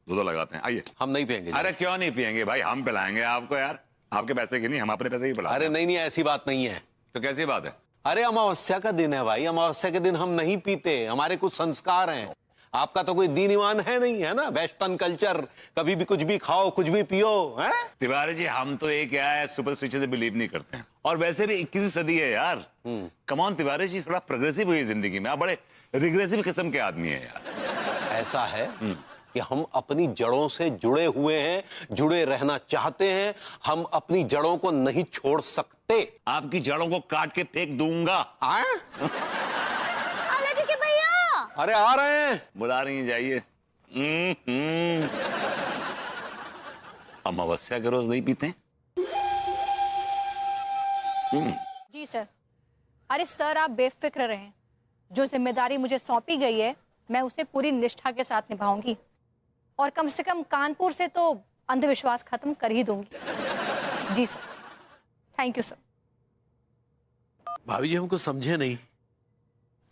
दूध लगाते हैं। आइए। हम नहीं पियेंगे। अरे क्यों नहीं पियेंगे भाई, हम पिलाएंगे आपको यार, आपके पैसे की नहीं, हम अपने पैसे की पिलाएंगे। अरे नहीं, ऐसी बात नहीं है। तो कैसी बात है? अरे अमावस्या का दिन है भाई, अमावस्या के दिन हम नहीं पीते, हमारे कुछ संस्कार हैं। आपका तो कोई दीन ईमान है नहीं, है ना, वेस्टर्न कल्चर, कभी भी कुछ भी खाओ कुछ भी पियो, है? तिवारी जी हम तो एक क्या है सुपरस्टिशन से बिलीव नहीं करते हैं, और वैसे भी 21वीं सदी है यार। कम ऑन तिवारी जी, थोड़ा प्रोग्रेसिव हुई जिंदगी में, आप बड़े रिग्रेसिव किस्म के आदमी है यार। ऐसा है कि हम अपनी जड़ों से जुड़े हुए हैं, जुड़े रहना चाहते हैं, हम अपनी जड़ों को नहीं छोड़ सकते। आपकी जड़ों को काट के फेंक दूंगा। अरे आ रहे हैं, बुला रही हैं, जाइए। अमावस्या के रोज नहीं पीते? जी सर। अरे सर आप बेफिक्र रहें, जो जिम्मेदारी मुझे सौंपी गई है मैं उसे पूरी निष्ठा के साथ निभाऊंगी, और कम से कम कानपुर से तो अंधविश्वास खत्म कर ही दूंगी। जी सर, थैंक यू सर। भाभी जी हमको समझे नहीं।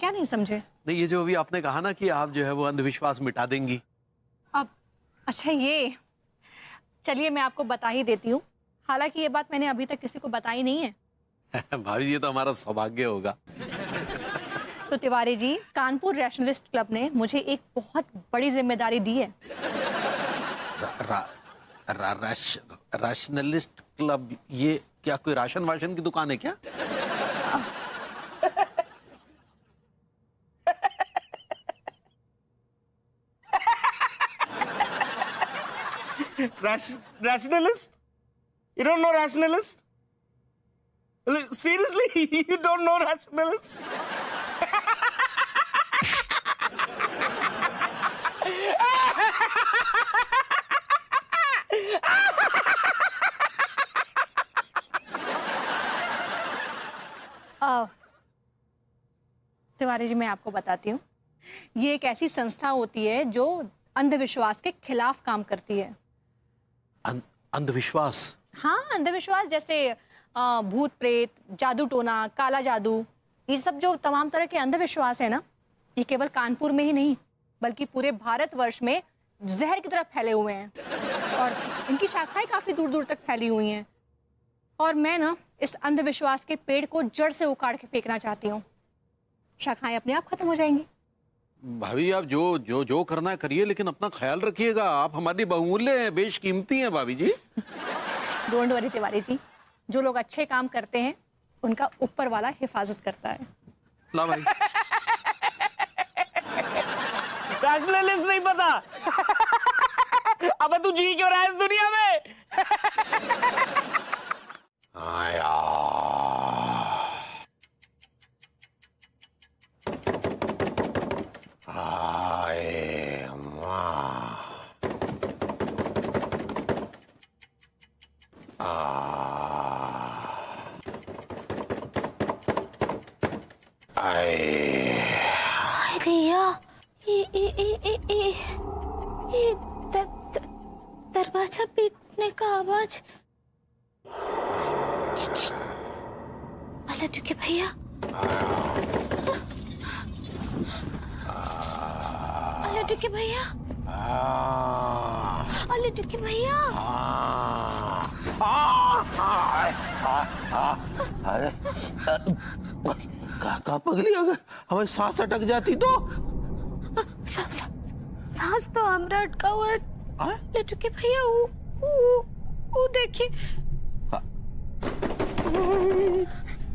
क्या नहीं समझे? नहीं, ये जो अभी आपने कहा ना कि आप जो है वो अंधविश्वास मिटा देंगी। अब अच्छा, ये चलिए मैं आपको बता ही देती हूँ, हालांकि ये बात मैंने अभी तक किसी को बताई नहीं है। भाभी जी ये तो हमारा सौभाग्य होगा। तो तिवारी जी, कानपुर रैशनलिस्ट क्लब ने मुझे एक बहुत बड़ी जिम्मेदारी दी है। रैशनलिस्ट क्लब, ये क्या कोई राशन वाशन की दुकान है क्या? Rationalist? You don't know rationalist? Seriously, you don't know rationalist? Tiwari ji मैं आपको बताती हूँ, ये एक ऐसी संस्था होती है जो अंधविश्वास के खिलाफ काम करती है। अंधविश्वास? हाँ, अंधविश्वास जैसे भूत प्रेत, जादू टोना, काला जादू, ये सब जो तमाम तरह के अंधविश्वास है ना, ये केवल कानपुर में ही नहीं बल्कि पूरे भारतवर्ष में जहर की तरह फैले हुए हैं, और इनकी शाखाएं काफी दूर दूर तक फैली हुई हैं। और मैं ना इस अंधविश्वास के पेड़ को जड़ से उखाड़ के फेंकना चाहती हूँ, शाखाएं अपने आप खत्म हो जाएंगी। भाभी आप जो करना है करिए, लेकिन अपना ख्याल रखिएगा, आप हमारी बहुमूल्य हैं, बेशकीमती हैं भाभी जी। डोंट वरी तिवारी जी, जो लोग अच्छे काम करते हैं उनका ऊपर वाला हिफाजत करता है। ला भाई। रैशनलिस्ट नहीं पता? अब तू जी क्यों रहा है इस दुनिया में? दरवाजा पीटने का आवाज। अल्लाह के भैया, अल्लाह के भैया, अल्लाह के भैया। अरे कहाँ पगली अगर हमें सांस अटक जाती तो सांस तो हमरा अटका हुआ है लेटू के भैया वो देखिए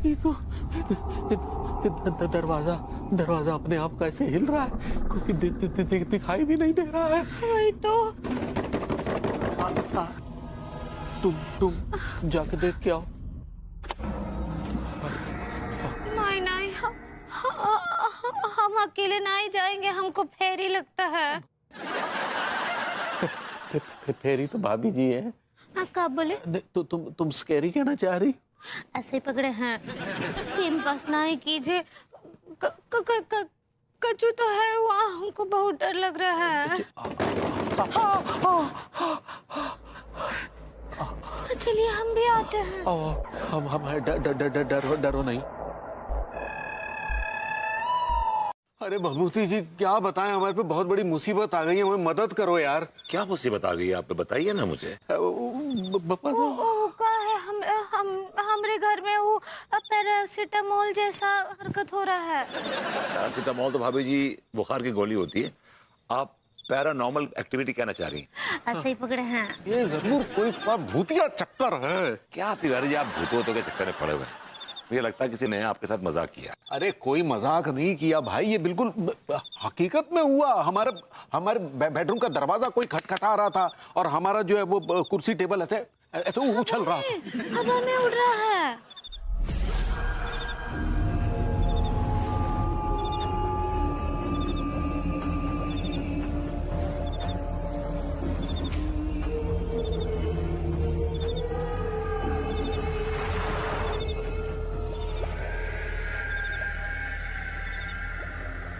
ये तो दरवाजा अपने आप कैसे हिल रहा है क्योंकि दिखाई भी नहीं दे रहा है। वही तो तुम जाके देख के आओ। नहीं हम अकेले नहीं जाएंगे, हमको फेरी लगता है। फेरी तो भाभी जी है। क्या बोले? तो तुम स्कैरी कहना चाह रही? ऐसे ही पकड़े हैं। टीम पास नहीं कीजिए। कचू तो है वहाँ, हमको बहुत डर लग रहा है। चलिए हम भी आते हैं। हम डरो नहीं। अरे भभूति जी क्या बताएं, हमारे पे बहुत बड़ी मुसीबत आ गई है, हमें मदद करो यार। क्या मुसीबत आ गई है आप पे, बताइए ना मुझे। का है हमरे घर में वो पैरासिटामोल जैसा हरकत हो रहा है। पैरासिटामोल तो भाभी जी बुखार की गोली होती है, आप पैरानॉर्मल एक्टिविटी कहना चाह रही हैं। ऐसे ही पकड़े हैं। ये जरूर कोई भूतिया चक्कर है। क्या तिवारी जी आप भूतों के चक्कर में पड़े हुए हैं? मुझे लगता है किसी ने आपके साथ मजाक किया। अरे कोई मजाक नहीं किया भाई, ये बिल्कुल हकीकत में हुआ। हमारे बेडरूम का दरवाजा कोई खटखटा रहा था और हमारा जो है वो कुर्सी टेबल ऐसे उछल रहा था। हवा में उड़ रहा है।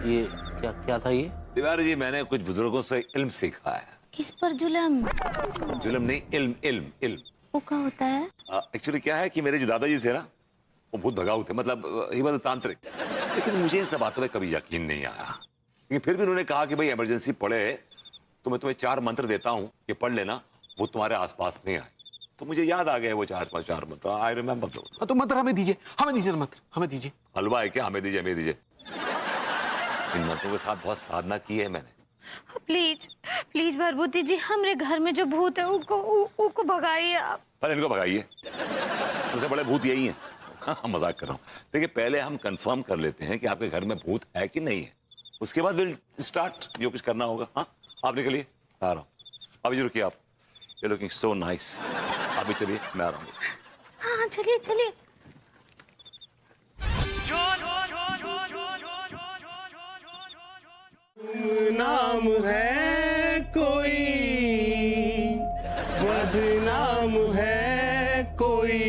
ये क्या था ये? तिवारी जी मैंने कुछ बुजुर्गों से इल्म सीखा है। किस पर जुल्म? जुल्म नहीं, इल्म। वो क्या होता है? एक्चुअली क्या है कि मेरे जो दादाजी थे ना वो बहुत भगाऊ थे, मतलब ही वाज तांत्रिक। लेकिन मुझे इन सब बातों में कभी यकीन नहीं आया। लेकिन फिर भी उन्होंने कहा कि भाई इमरजेंसी पड़े तो मैं तुम्हें 4 मंत्र देता हूँ, ये पढ़ लेना, वो तुम्हारे आसपास नहीं आए। तो मुझे याद आ गए वो 4 मंत्र। I remember. तो मंत्र हमें दीजिए मंत्र हमें दीजिए। हलवा है क्या? हमें दीजिए। इन मंत्रों के साथ बहुत साधना की है मैंने। प्लीज भरभूति जी, हमरे घर में जो भूत है उनको भगाइए आप। अरे इनको भगाइए, सबसे बड़े भूत यही हैं। हाँ मजाक कर रहा हूँ। देखिए पहले हम कंफर्म कर लेते हैं कि आपके घर में भूत है कि नहीं है, उसके बाद विल स्टार्ट जो कुछ करना होगा। हाँ आप निकलिए, आ रहा हूँ। अभी रुकिए आप, यू लुकिंग सो नाइस। अभी चलिए मैं आ रहा हूँ। हाँ चलिए। नाम है कोई, बदनाम है कोई,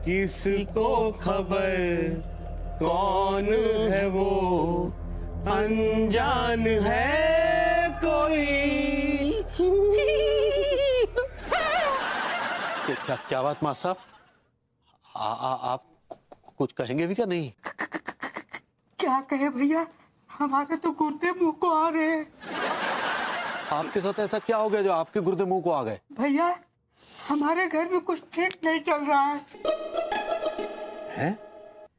किसको खबर कौन है वो, अनजान है कोई। क्या बात मां साहब, आप कुछ कहेंगे भी क्या? नहीं क्या कहे भैया, हमारे तो गुर्दे मुंह को आ रहे हैं। आपके साथ ऐसा क्या हो गया जो आपके गुर्दे मुंह को आ गए? भैया हमारे घर में कुछ ठीक नहीं चल रहा है। हैं?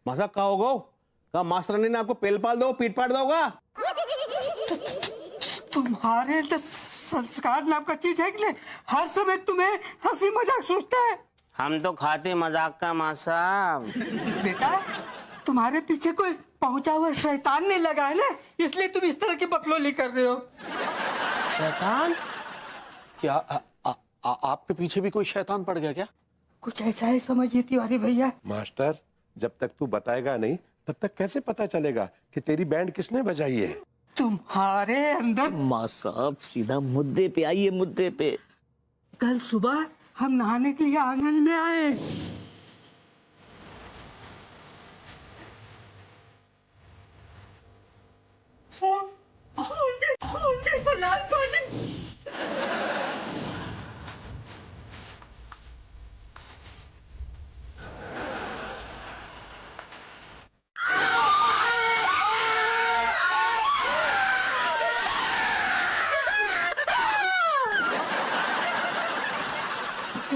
मजाक का होगा? क्या मास्टरानी ने आपको पेल पाल दो, पीट पाट दोगा? तुम्हारे तो संस्कार नाम का चीज है कि नहीं? हर समय तुम्हें हंसी मजाक सोचता है। हम तो खाते मजाक का माँ साहब। बेटा तुम्हारे पीछे कोई पहुंचा हुआ शैतान नहीं लगा है ना, इसलिए तुम इस तरह की बकलोली कर रहे हो। शैतान? क्या आपके पीछे भी कोई शैतान पड़ गया क्या? कुछ ऐसा ही समझिए तिवारी भैया। मास्टर जब तक तू बताएगा नहीं तब तक कैसे पता चलेगा कि तेरी बैंड किसने बजाई है? तुम्हारे अंदर। माँ साहब सीधा मुद्दे पे आइए, मुद्दे पे। कल सुबह हम नहाने के लिए आंगन में आए, लाल पानी।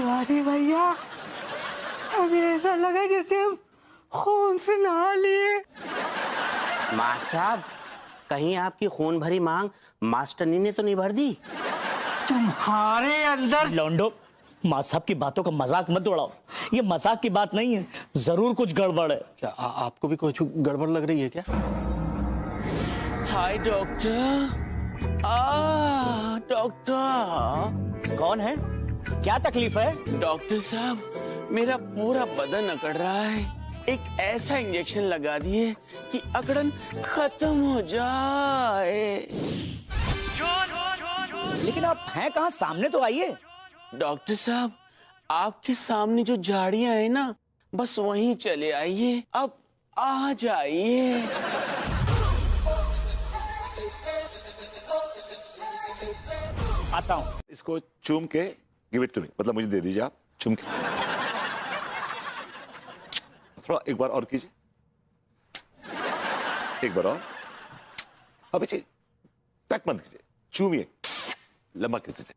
तिवारी भैया, हमें ऐसा लगा जैसे हम खून से नहा लिए। माँ साहब, कहीं आपकी खून भरी मांग मास्टरनी ने तो नहीं भर दी? तुम्हारे अंदर लौंडो, माँ साहब की बातों का मजाक मत उड़ाओ, ये मजाक की बात नहीं है, जरूर कुछ गड़बड़ है। क्या आपको भी कुछ गड़बड़ लग रही है क्या? हाय डॉक्टर। डॉक्टर। कौन है? क्या तकलीफ है? डॉक्टर साहब, मेरा पूरा बदन अकड़ रहा है, एक ऐसा इंजेक्शन लगा दिए कि अकड़न खत्म हो जाए। लेकिन आप हैं कहाँ? सामने तो आइए। डॉक्टर साहब, आपके सामने जो झाड़ियां है ना, बस वहीं चले आइए, अब आ जाइए। आता हूं। इसको चूम के गिव इट टू मी, मतलब मुझे दे दीजिए आप, चूम के। थोड़ा एक बार और कीजिए, एक बार और। अब इसे पैक मत कीजिए, चूमिए, लंबा कीजिए।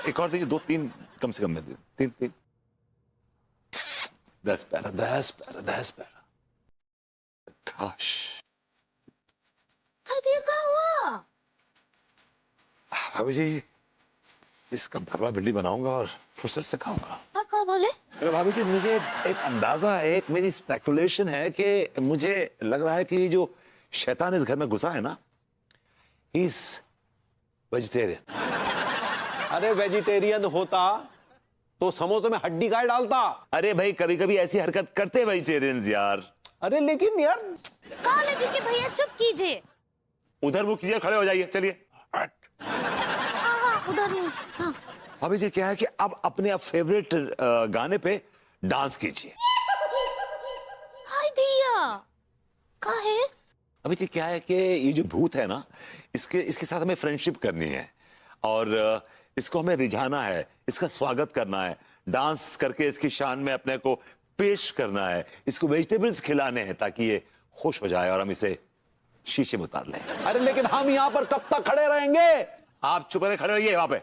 एक और दीजिए, 2-3 कम से कम में दीजिए, 3-3। 10 पैरा, 10 पैरा, 10 पैरा। काश ये क्या हुआ? भाभी जी, इसका भरवा भिंडी बनाऊंगा और फुर्सत से खाऊंगा। क्या बोले? अरे भाभी जी, मुझे एक अंदाजा है, एक मेरी स्पेकुलेशन है कि मुझे लग रहा है कि जो शैतान इस घर में घुसा है ना, इज वेजिटेरियन। अरे वेजिटेरियन होता तो समोसे में हड्डी गाय डालता। अरे भाई, कभी कभी ऐसी हरकत करते वेजिटेरियंस यार। अरे लेकिन यार, काले जी के भैया चुप कीजिए। उधर मुंह कीजिए, खड़े हो जाइए, चलिए। उधर नहीं। हाँ। भाभी जी, क्या है कि अब अपने फेवरेट गाने पे डांस कीजिए। हाय दिया, क्या है? अभी जी, क्या है कि ये जो भूत है ना, इसके साथ हमें फ्रेंडशिप करनी है और इसको हमें रिझाना है, इसका स्वागत करना है, डांस करके इसकी शान में अपने को पेश करना है, इसको वेजिटेबल्स खिलाने हैं ताकि ये खुश हो जाए और हम इसे शीशे में उतार लें। अरे लेकिन हम यहाँ पर कब तक खड़े रहेंगे? आप चुप रहे, खड़े रहिए वहां पे।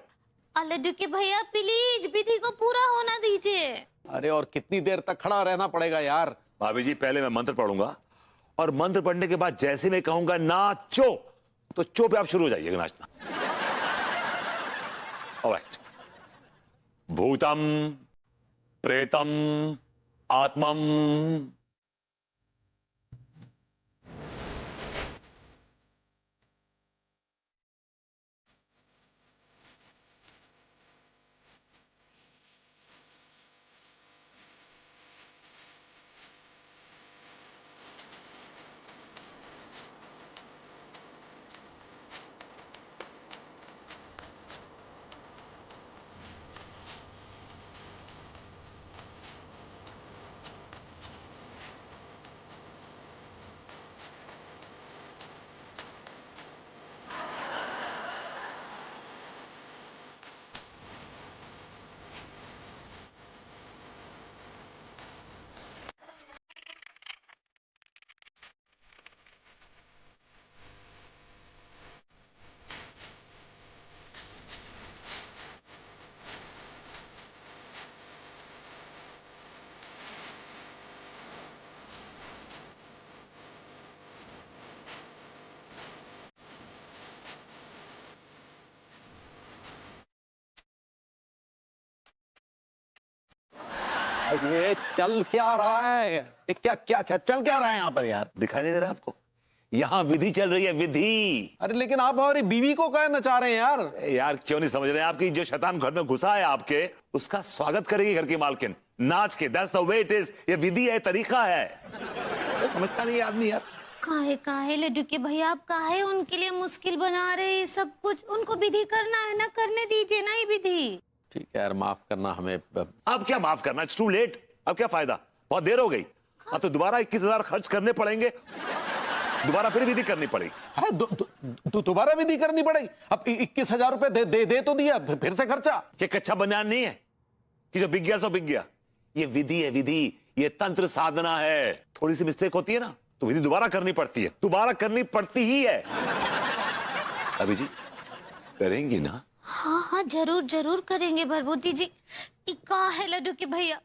लड्डू के भैया प्लीज विधि को पूरा होना दीजिए। अरे और कितनी देर तक खड़ा रहना पड़ेगा यार? भाभी जी, पहले मैं मंत्र पढ़ूंगा और मंत्र पढ़ने के बाद जैसे मैं कहूंगा नाचो, तो चो पे आप शुरू हो जाइएगा नाचना। ऑलराइट। भूतम प्रेतम आत्मम ये चल क्या रहा है? क्या क्या क्या चल क्या रहा है यहाँ पर यार? दिखाई नहीं दे रहा आपको? यहाँ विधि चल रही है, विधि। अरे लेकिन आप हमारी बीवी को क्या नचा रहे हैं यार? यार क्यों नहीं समझ रहे हैं? आपकी जो शैतान घर में घुसा है आपके, उसका स्वागत करेगी घर की मालकिन नाच के। That's the way it is. ये विधि है, तरीका है। समझता नहीं आदमी यार। काहे लड्डू के भैया, आप काहे उनके लिए मुश्किल बना रहे हैं सब कुछ? उनको विधि करना है ना, करने दीजिए ना ये विधि। ठीक है यार, माफ करना हमें। अब क्या माफ करना? It's too late. अब क्या फायदा, बहुत देर हो गई। अब तो दोबारा 21,000 खर्च करने पड़ेंगे, दोबारा फिर विधि करनी पड़ेगी। दोबारा विधि करनी पड़ेगी? अब 21,000 रुपए दे तो दिया, फिर से खर्चा। ये कच्चा बनियान नहीं है कि जो बिक गया सो बिक गया। ये विधि है, विधि। ये तंत्र साधना है। थोड़ी सी मिस्टेक होती है ना, तो विधि दोबारा करनी पड़ती है, दोबारा करनी पड़ती ही है। अभी जी करेंगी ना? हाँ हाँ जरूर जरूर करेंगे भरभूति जी। ई का है लड्डू के भैया,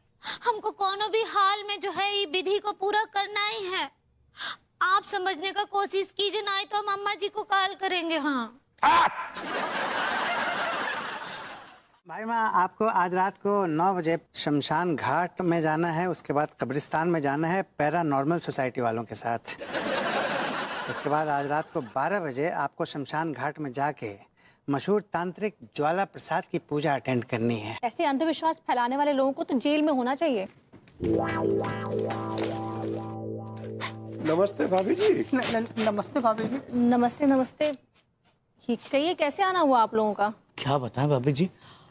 हमको कोनो भी हाल में जो है ये विधि को पूरा करना ही है। आप समझने का कोशिश कीजिए, ना तो हम अम्मा जी को कॉल करेंगे। हाँ भाई माँ, आपको आज रात को 9 बजे शमशान घाट में जाना है, उसके बाद कब्रिस्तान में जाना है पैरानॉर्मल सोसाइटी वालों के साथ। उसके बाद आज रात को 12 बजे आपको शमशान घाट में जाके मशहूर तांत्रिक ज्वाला प्रसाद की पूजा अटेंड करनी है। ऐसे अंधविश्वास फैलाने वाले लोगों को तो जेल में होना चाहिए। नमस्ते भाभी जी। नमस्ते भाभी जी। नमस्ते नमस्ते। कहिए कैसे आना हुआ आप लोगों का? क्या बताएं भाभी जी,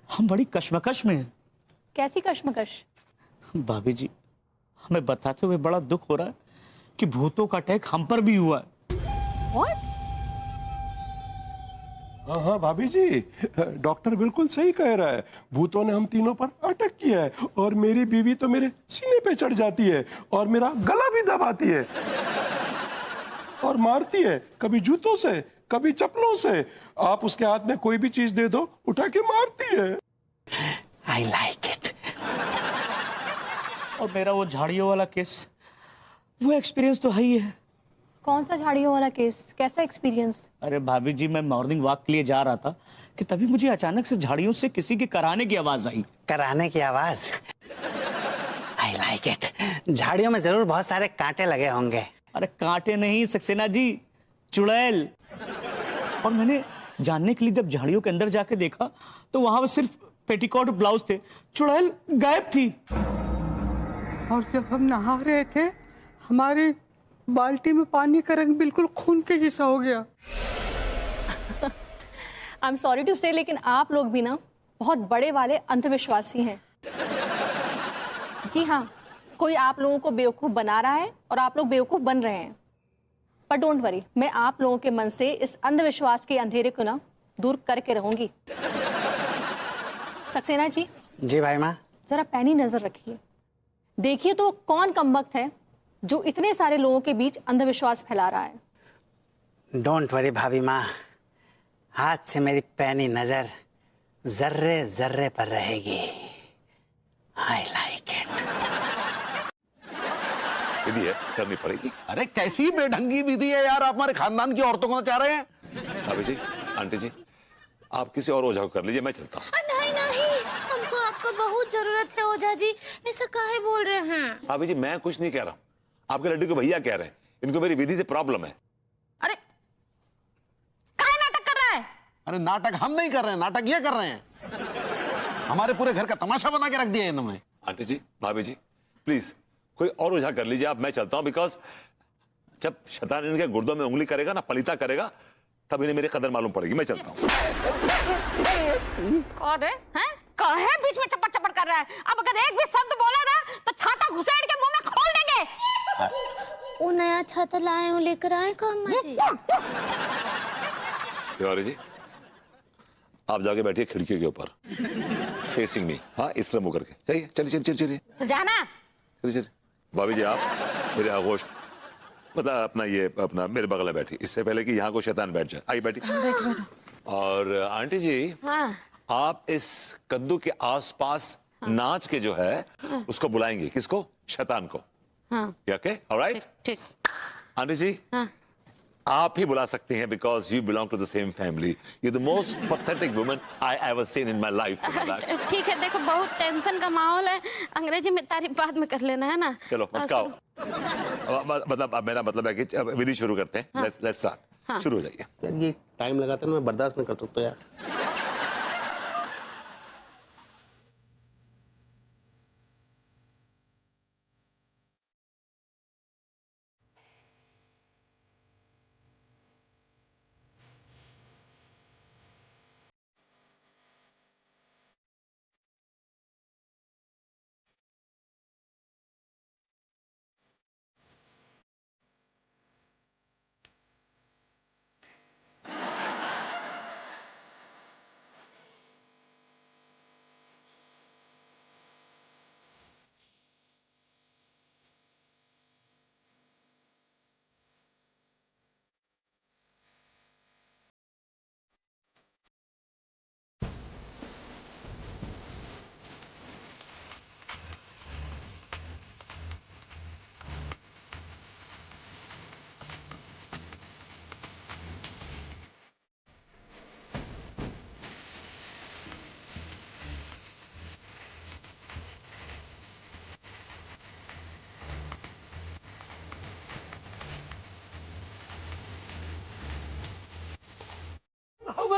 हम बड़ी कश्मकश में हैं। कैसी कश्मकश? भाभी जी, हमें बताते हुए बड़ा दुख हो रहा है कि भूतों का अटैक हम पर भी हुआ है। What? हाँ भाभी जी, डॉक्टर बिल्कुल सही कह रहा है। भूतों ने हम तीनों पर अटैक किया है और मेरी बीवी तो मेरे सीने पे चढ़ जाती है और मेरा गला भी दबाती है और मारती है, कभी जूतों से कभी चप्पलों से। आप उसके हाथ में कोई भी चीज दे दो, उठा के मारती है। I like it. और मेरा वो झाड़ियों वाला केस, वो एक्सपीरियंस तो है ही है। कौन सा झाड़ियों वाला केस? कैसा एक्सपीरियंस? अरे भाभी जी, मैं मॉर्निंग वॉक के लिए जा रहा था कि तभी मुझे अचानक से झाड़ियों से किसी के कराने की आवाज आई। कराने की आवाज? I like it. झाड़ियों में जरूर बहुत सारे कांटे लगे होंगे। अरे कांटे नहीं सक्सेना जी, चुड़ैल। और मैंने जानने के लिए जब झाड़ियों के अंदर जाके देखा तो वहां सिर्फ पेटीकोट ब्लाउज थे, चुड़ैल गायब थी। और जब हम नहा रहे थे, हमारी बाल्टी में पानी का रंग बिल्कुल खून के जैसा हो गया। आई एम सॉरी टू से, लेकिन आप लोग भी ना बहुत बड़े वाले अंधविश्वासी हैं। जी हाँ, कोई आप लोगों को बेवकूफ बना रहा है और आप लोग बेवकूफ बन रहे हैं। पर डोंट वरी, मैं आप लोगों के मन से इस अंधविश्वास के अंधेरे को ना दूर करके रहूंगी। सक्सेना जी। जी भाई माँ। जरा पैनी नजर रखिए, देखिए तो कौन कमबख्त है जो इतने सारे लोगों के बीच अंधविश्वास फैला रहा है। डोंट वरी भाभी माँ, आज से मेरी पैनी नजर जर्रे जर्रे पर रहेगी। I like it. विधि है, करनी पड़ेगी। अरे कैसी बेढंगी विधि है यार, आप हमारे खानदान की औरतों को नचा रहे हैं। भाभी जी, आंटी जी, आप किसी और ओझा को कर लीजिए, मैं चलता हूँ। नहीं नहीं, हमको आपको बहुत जरूरत है ओझा जी, ऐसा काहे बोल रहे हैं? भाभी जी, मैं कुछ नहीं कह रहा हूँ, आपके लड्डू के भैया कह रहे हैं। इनको मेरी विधि से प्रॉब्लम है। अरे काहे नाटक कर रहा है? अरे नाटक हम नहीं कर रहे हैं, नाटक ये कर रहे हैं। हमारे पूरे घर का तमाशा बना के रख दिया इन्होंने। आंटी जी, भाभी जी, प्लीज कोई और ओझा कर लीजिए आप, मैं चलता हूँ। बिकॉज जब शैतान इनके गुर्दों में उंगली करेगा ना, पलीता करेगा, तब इन्हें मेरी कदर मालूम पड़ेगी। मैं चलता हूँ। कौन है? हैं? काहे बीच में चप्पड़ चप्पड़ कर रहा है? अब अगर एक भी शब्द बोला ना तो छाता घुसेड़ के मुंह में खोल देंगे। वो नया छाता लाए हो, लेकर आए का अम्मा जी? तिवारी जी, आप जाके बैठिए खिड़की के ऊपर, फेसिंग मी। हाँ, इस तरह मुंह करके चलिए। चलिए चलिए चलिए जाना। चलिए। भाभी जी, आप मेरे आगोश मतलब अपना ये अपना मेरे बगल में बैठी, इससे पहले कि यहाँ को शैतान बैठ जाए। आई बैठी। और आंटी जी, हाँ। आप इस कद्दू के आसपास नाच के जो है उसको बुलाएंगे। किसको? शैतान को। हाँ। Okay, alright. ठीक। आंटी जी, हाँ। आप ही बुला सकते हैं because you belong to the same family. You the most pathetic woman I ever seen in my life. ठीक है, देखो बहुत टेंशन का माहौल है, अंग्रेजी में तारीफ बाद में कर लेना है ना। चलो मत खाओ। मतलब अब मेरा मतलब है कि अब विधि शुरू करते हैं। Let's start. हाँ। शुरू हो जाइए। यार ये टाइम लगाता है, मैं बर्दाश्त नहीं कर सकता यार।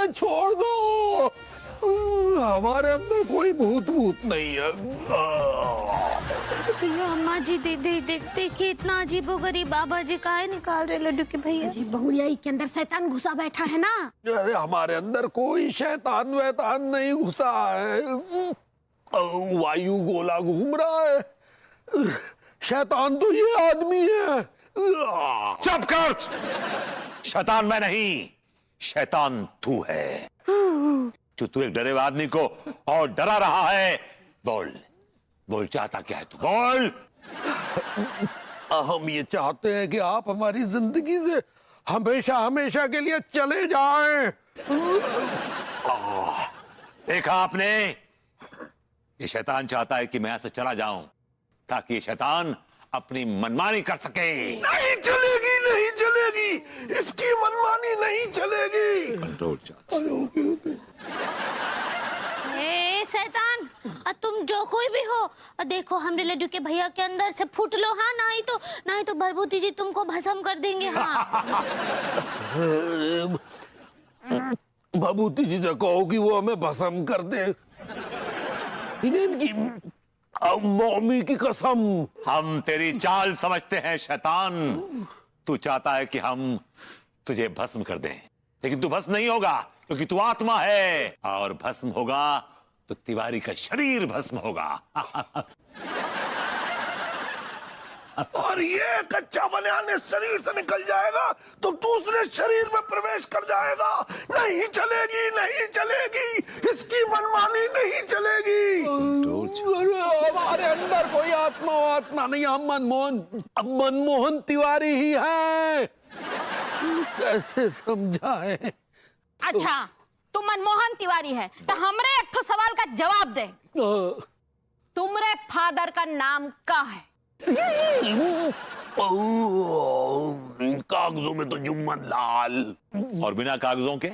हमें छोड़ दो, हमारे अंदर कोई भूत नहीं है। भैया अम्मा जी देखते कि इतना अजीबोगरीब बाबा जी काहे निकाल रहे लड्डू के भैया? बहुरिया के अंदर शैतान घुसा बैठा है ना। अरे हमारे अंदर कोई शैतान वैतान नहीं घुसा है, वायु गोला घूम रहा है। शैतान तो ये आदमी है। चुप कर, शैतान मैं नहीं, शैतान तू है जो तू एक डरे हुए आदमी को और डरा रहा है। बोल बोल, चाहता क्या है तू? बोल। हम ये चाहते हैं कि आप हमारी जिंदगी से हमेशा हमेशा के लिए चले जाएं। देखा आपने, ये शैतान चाहता है कि मैं यहाँ से चला जाऊं ताकि ये शैतान अपनी मनमानी कर सके। नहीं चलेगी, नहीं चलेगी, इसकी मनमानी नहीं चलेगी। कंट्रोल चाहता। ए शैतान, तुम जो कोई भी हो, देखो हमरे लड्डू के भैया के अंदर से फूट लो। हाँ, नहीं तो भरभूति जी तुमको भस्म कर देंगे। हाँ भभूति जी से कहो कि वो हमें भस्म कर दे। इनकी मम्मी की कसम। हम तेरी चाल समझते हैं शैतान। तू चाहता है कि हम तुझे भस्म कर दें, लेकिन तू भस्म नहीं होगा क्योंकि तू आत्मा है, और भस्म होगा तो तिवारी का शरीर भस्म होगा। और ये कच्चा बनियान शरीर से निकल जाएगा तो दूसरे शरीर में प्रवेश कर जाएगा। नहीं चलेगी, नहीं चलेगी, इसकी मनमानी नहीं चलेगी। हमारे अंदर कोई आत्मा नहीं, हम मनमोहन तिवारी ही हैं। कैसे समझाएं? अच्छा, तुम मनमोहन तिवारी है तो हमरे एक ठो सवाल का जवाब दे। तुमरे फादर का नाम क्या है? कागजों में तो जुम्मन लाल, और बिना कागजों के?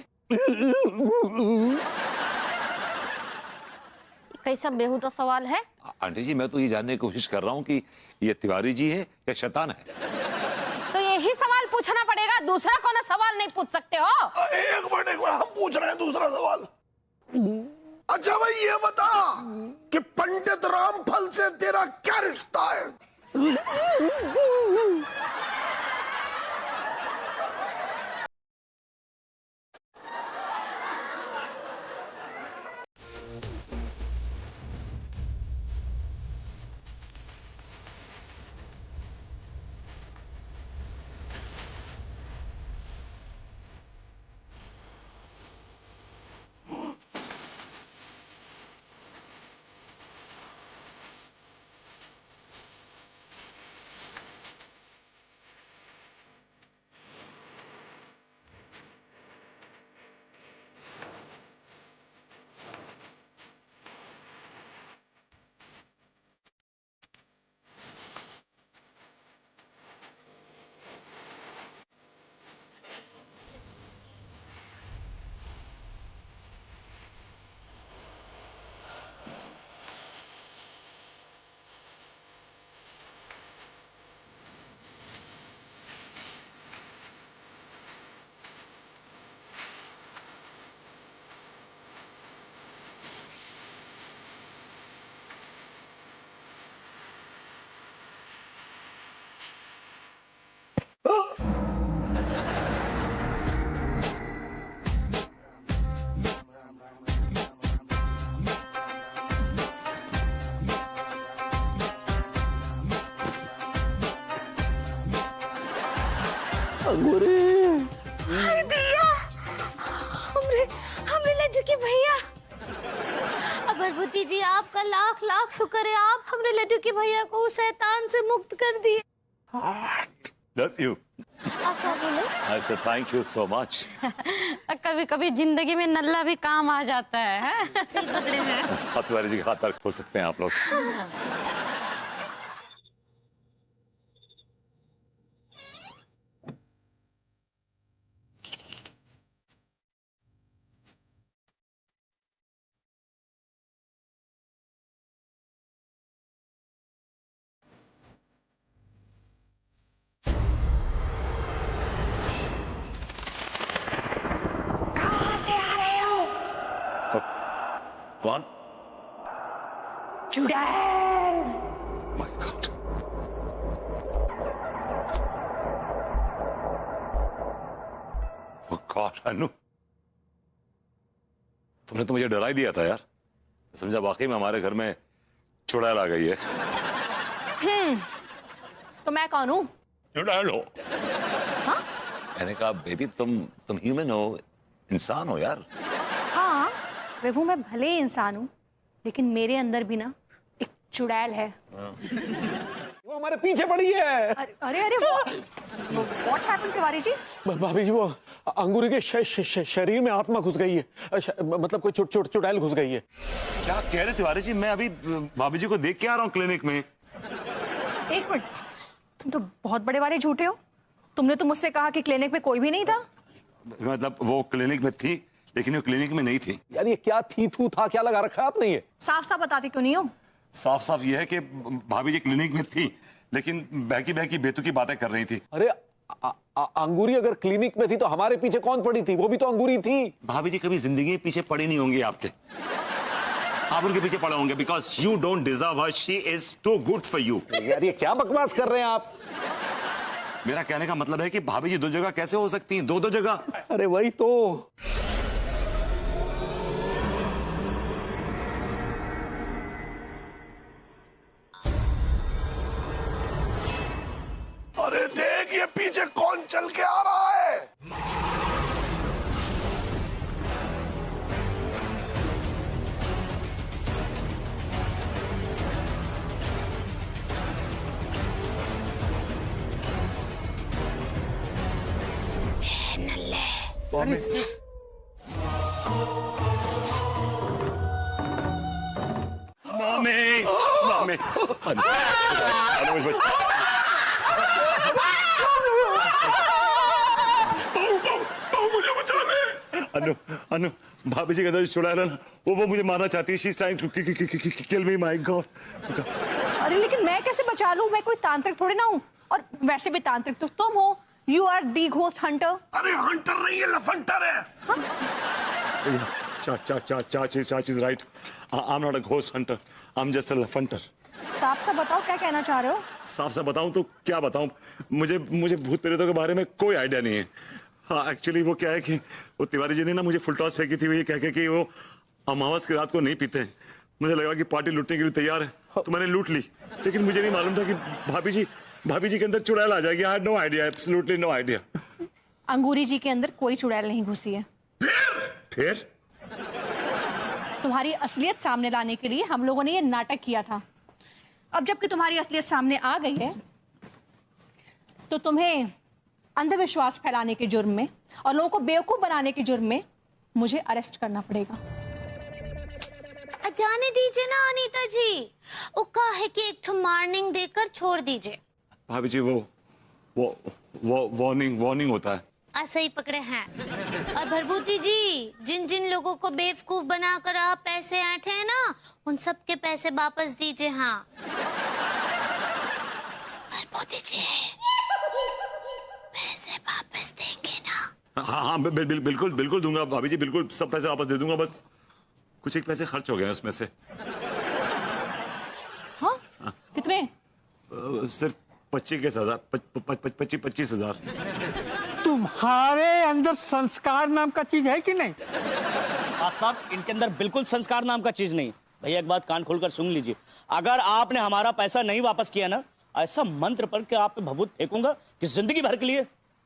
कैसा बेहुदा सवाल है? आंटी जी, मैं तो ये जानने की कोशिश कर रहा हूँ कि ये तिवारी जी है या शैतान है। तो यही सवाल पूछना पड़ेगा, दूसरा कौन सवाल नहीं पूछ सकते हो? एक मिनट, हम पूछ रहे हैं दूसरा सवाल। अच्छा भाई, ये बता कि पंडित रामफल से तेरा क्या रिश्ता है? हाय भैया, हमरे लड्डू के भैया। भरभूति जी, आपका लाख लाख शुक्र है, आप हमरे लड्डू के भैया को उस शैतान से मुक्त कर दिए। Love you. क्या बोले? I said thank you so much. कभी कभी जिंदगी में नल्ला भी काम आ जाता है। सही पकड़े हैं। तिवारी जी का खाता खोल सकते हैं आप लोग। कहाँ से आ रहे कौन? चुड़ैल। My God. ओह गॉड अनु, तुमने तो मुझे डरा ही दिया था यार। समझा वाकई में हमारे घर में चुड़ैल आ गई है। तो मैं कौन हूँ? चुड़ैल हो? हाँ? मैंने कहा बेबी तुम ह्यूमन हो, इंसान हो यार। हाँ विभू, मैं भले ही इंसान हूँ, लेकिन मेरे अंदर भी ना एक चुड़ैल है। वो हमारे पीछे पड़ी है। अरे अरे व्हाट हैपेंड तिवारी जी? भाभी जी, वो अंगूरी के शरीर में आत्मा घुस गई है, मतलब कोई चुड़ैल घुस गई है। क्या कह रहे तिवारी जी? मैं अभी भाभी जी को देख के आ रहा हूँ क्लिनिक में। एक मिनट, तुम तो बहुत बड़े वाले झूठे हो। तुमने तो मुझसे कहा कि क्लिनिक में कोई भी नहीं था। मतलब वो क्लिनिक में थी, लेकिन वो क्लिनिक में नहीं थी। यार ये क्या थी थू था, क्या लगा रखा है आपने ये? साफ साफ बताते क्यों नहीं हो? साफ साफ ये है कि भाभी जी क्लिनिक में थी, लेकिन बहकी बहकी बेतुकी बातें कर रही थी। अरे अंगूरी अगर क्लिनिक में थी तो हमारे पीछे कौन पड़ी थी? वो भी तो अंगूरी थी। भाभी जी कभी जिंदगी में पीछे पड़े नहीं होंगे आपके। आप उनके पीछे पड़े होंगे because you don't deserve her, she is too good for you. यार ये क्या बकवास कर रहे हैं आप? मेरा कहने का मतलब है कि भाभी जी दो जगह कैसे हो सकती हैं? दो जगह। अरे वही तो। अरे देख ये पीछे कौन चल के आ रहा है। मम्मी मम्मी मुझे बचा ले। अनु अनु भाभी जी का दर्द छुड़ा ना, वो मुझे मारना चाहती है। She is trying to kill me. My god. अरे लेकिन मैं कैसे बचा लूं? मैं कोई तांत्रिक थोड़ी ना हूँ, और वैसे भी तांत्रिक तो तुम हो। You are the ghost hunter. अरे हंटर नहीं है, लफंटर है। Chach is right. I'm not a ghost hunter. I'm just a laffunter. साफ साफ बताओ क्या कहना चाह रहे हो? साफ साफ बताऊं तो क्या बताऊं? मुझे भूत प्रेतों के बारे में कोई आइडिया नहीं है। हाँ एक्चुअली वो क्या है कि वो तिवारी जी ने ना मुझे फुल टॉस फेंकी थी, वो ये कह के कि वो अमावस की रात को नहीं पीते हैं। मुझे लगा कि पार्टी लूटने के लिए तैयार है, तो मैंने लूट ली। लेकिन मुझे नहीं मालूम था कि भाभी जी के अंदर चुड़ैल आ जाएगी। I had no idea, absolutely no idea. Angoori ji के अंदर कोई चुड़ैल नहीं घुसी है। फिर तुम्हारी असलियत सामने लाने के लिए हम लोगों ने ये नाटक किया था। अब जबकि तुम्हारी असलियत सामने आ गई है, तो तुम्हें अंधविश्वास फैलाने के जुर्म में और लोगों को बेवकूफ बनाने के जुर्म में मुझे अरेस्ट करना पड़ेगा। जाने दीजिए ना अनीता जी, वो कहा है कि एक वार्निंग देकर छोड़ दीजिए। भाभी जी वो वार्निंग होता है। ऐसा ही पकड़े हैं। और भरभूति जी, जिन जिन लोगों को बेवकूफ बनाकर आप पैसे ऐंठे हैं ना, उन सब के पैसे वापस दीजिए। हाँ भरभूति जी, पैसे वापस देंगे ना? हाँ बिल्कुल दूंगा भाभी जी, बिल्कुल सब पैसे वापस दे दूंगा। बस कुछ एक पैसे खर्च हो गए उसमें से। हाँ? कितने? सिर्फ 25,000। तुम्हारे अंदर संस्कार नाम का चीज है कि नहीं? साहब इनके अंदर बिल्कुल संस्कार नाम का चीज नहीं। भैया एक बात कान खोलकर सुन लीजिए, अगर आपने हमारा पैसा नहीं वापस किया ना, ऐसा मंत्र पर कि आप पे भभूत फेंकूंगा कि जिंदगी भर के लिए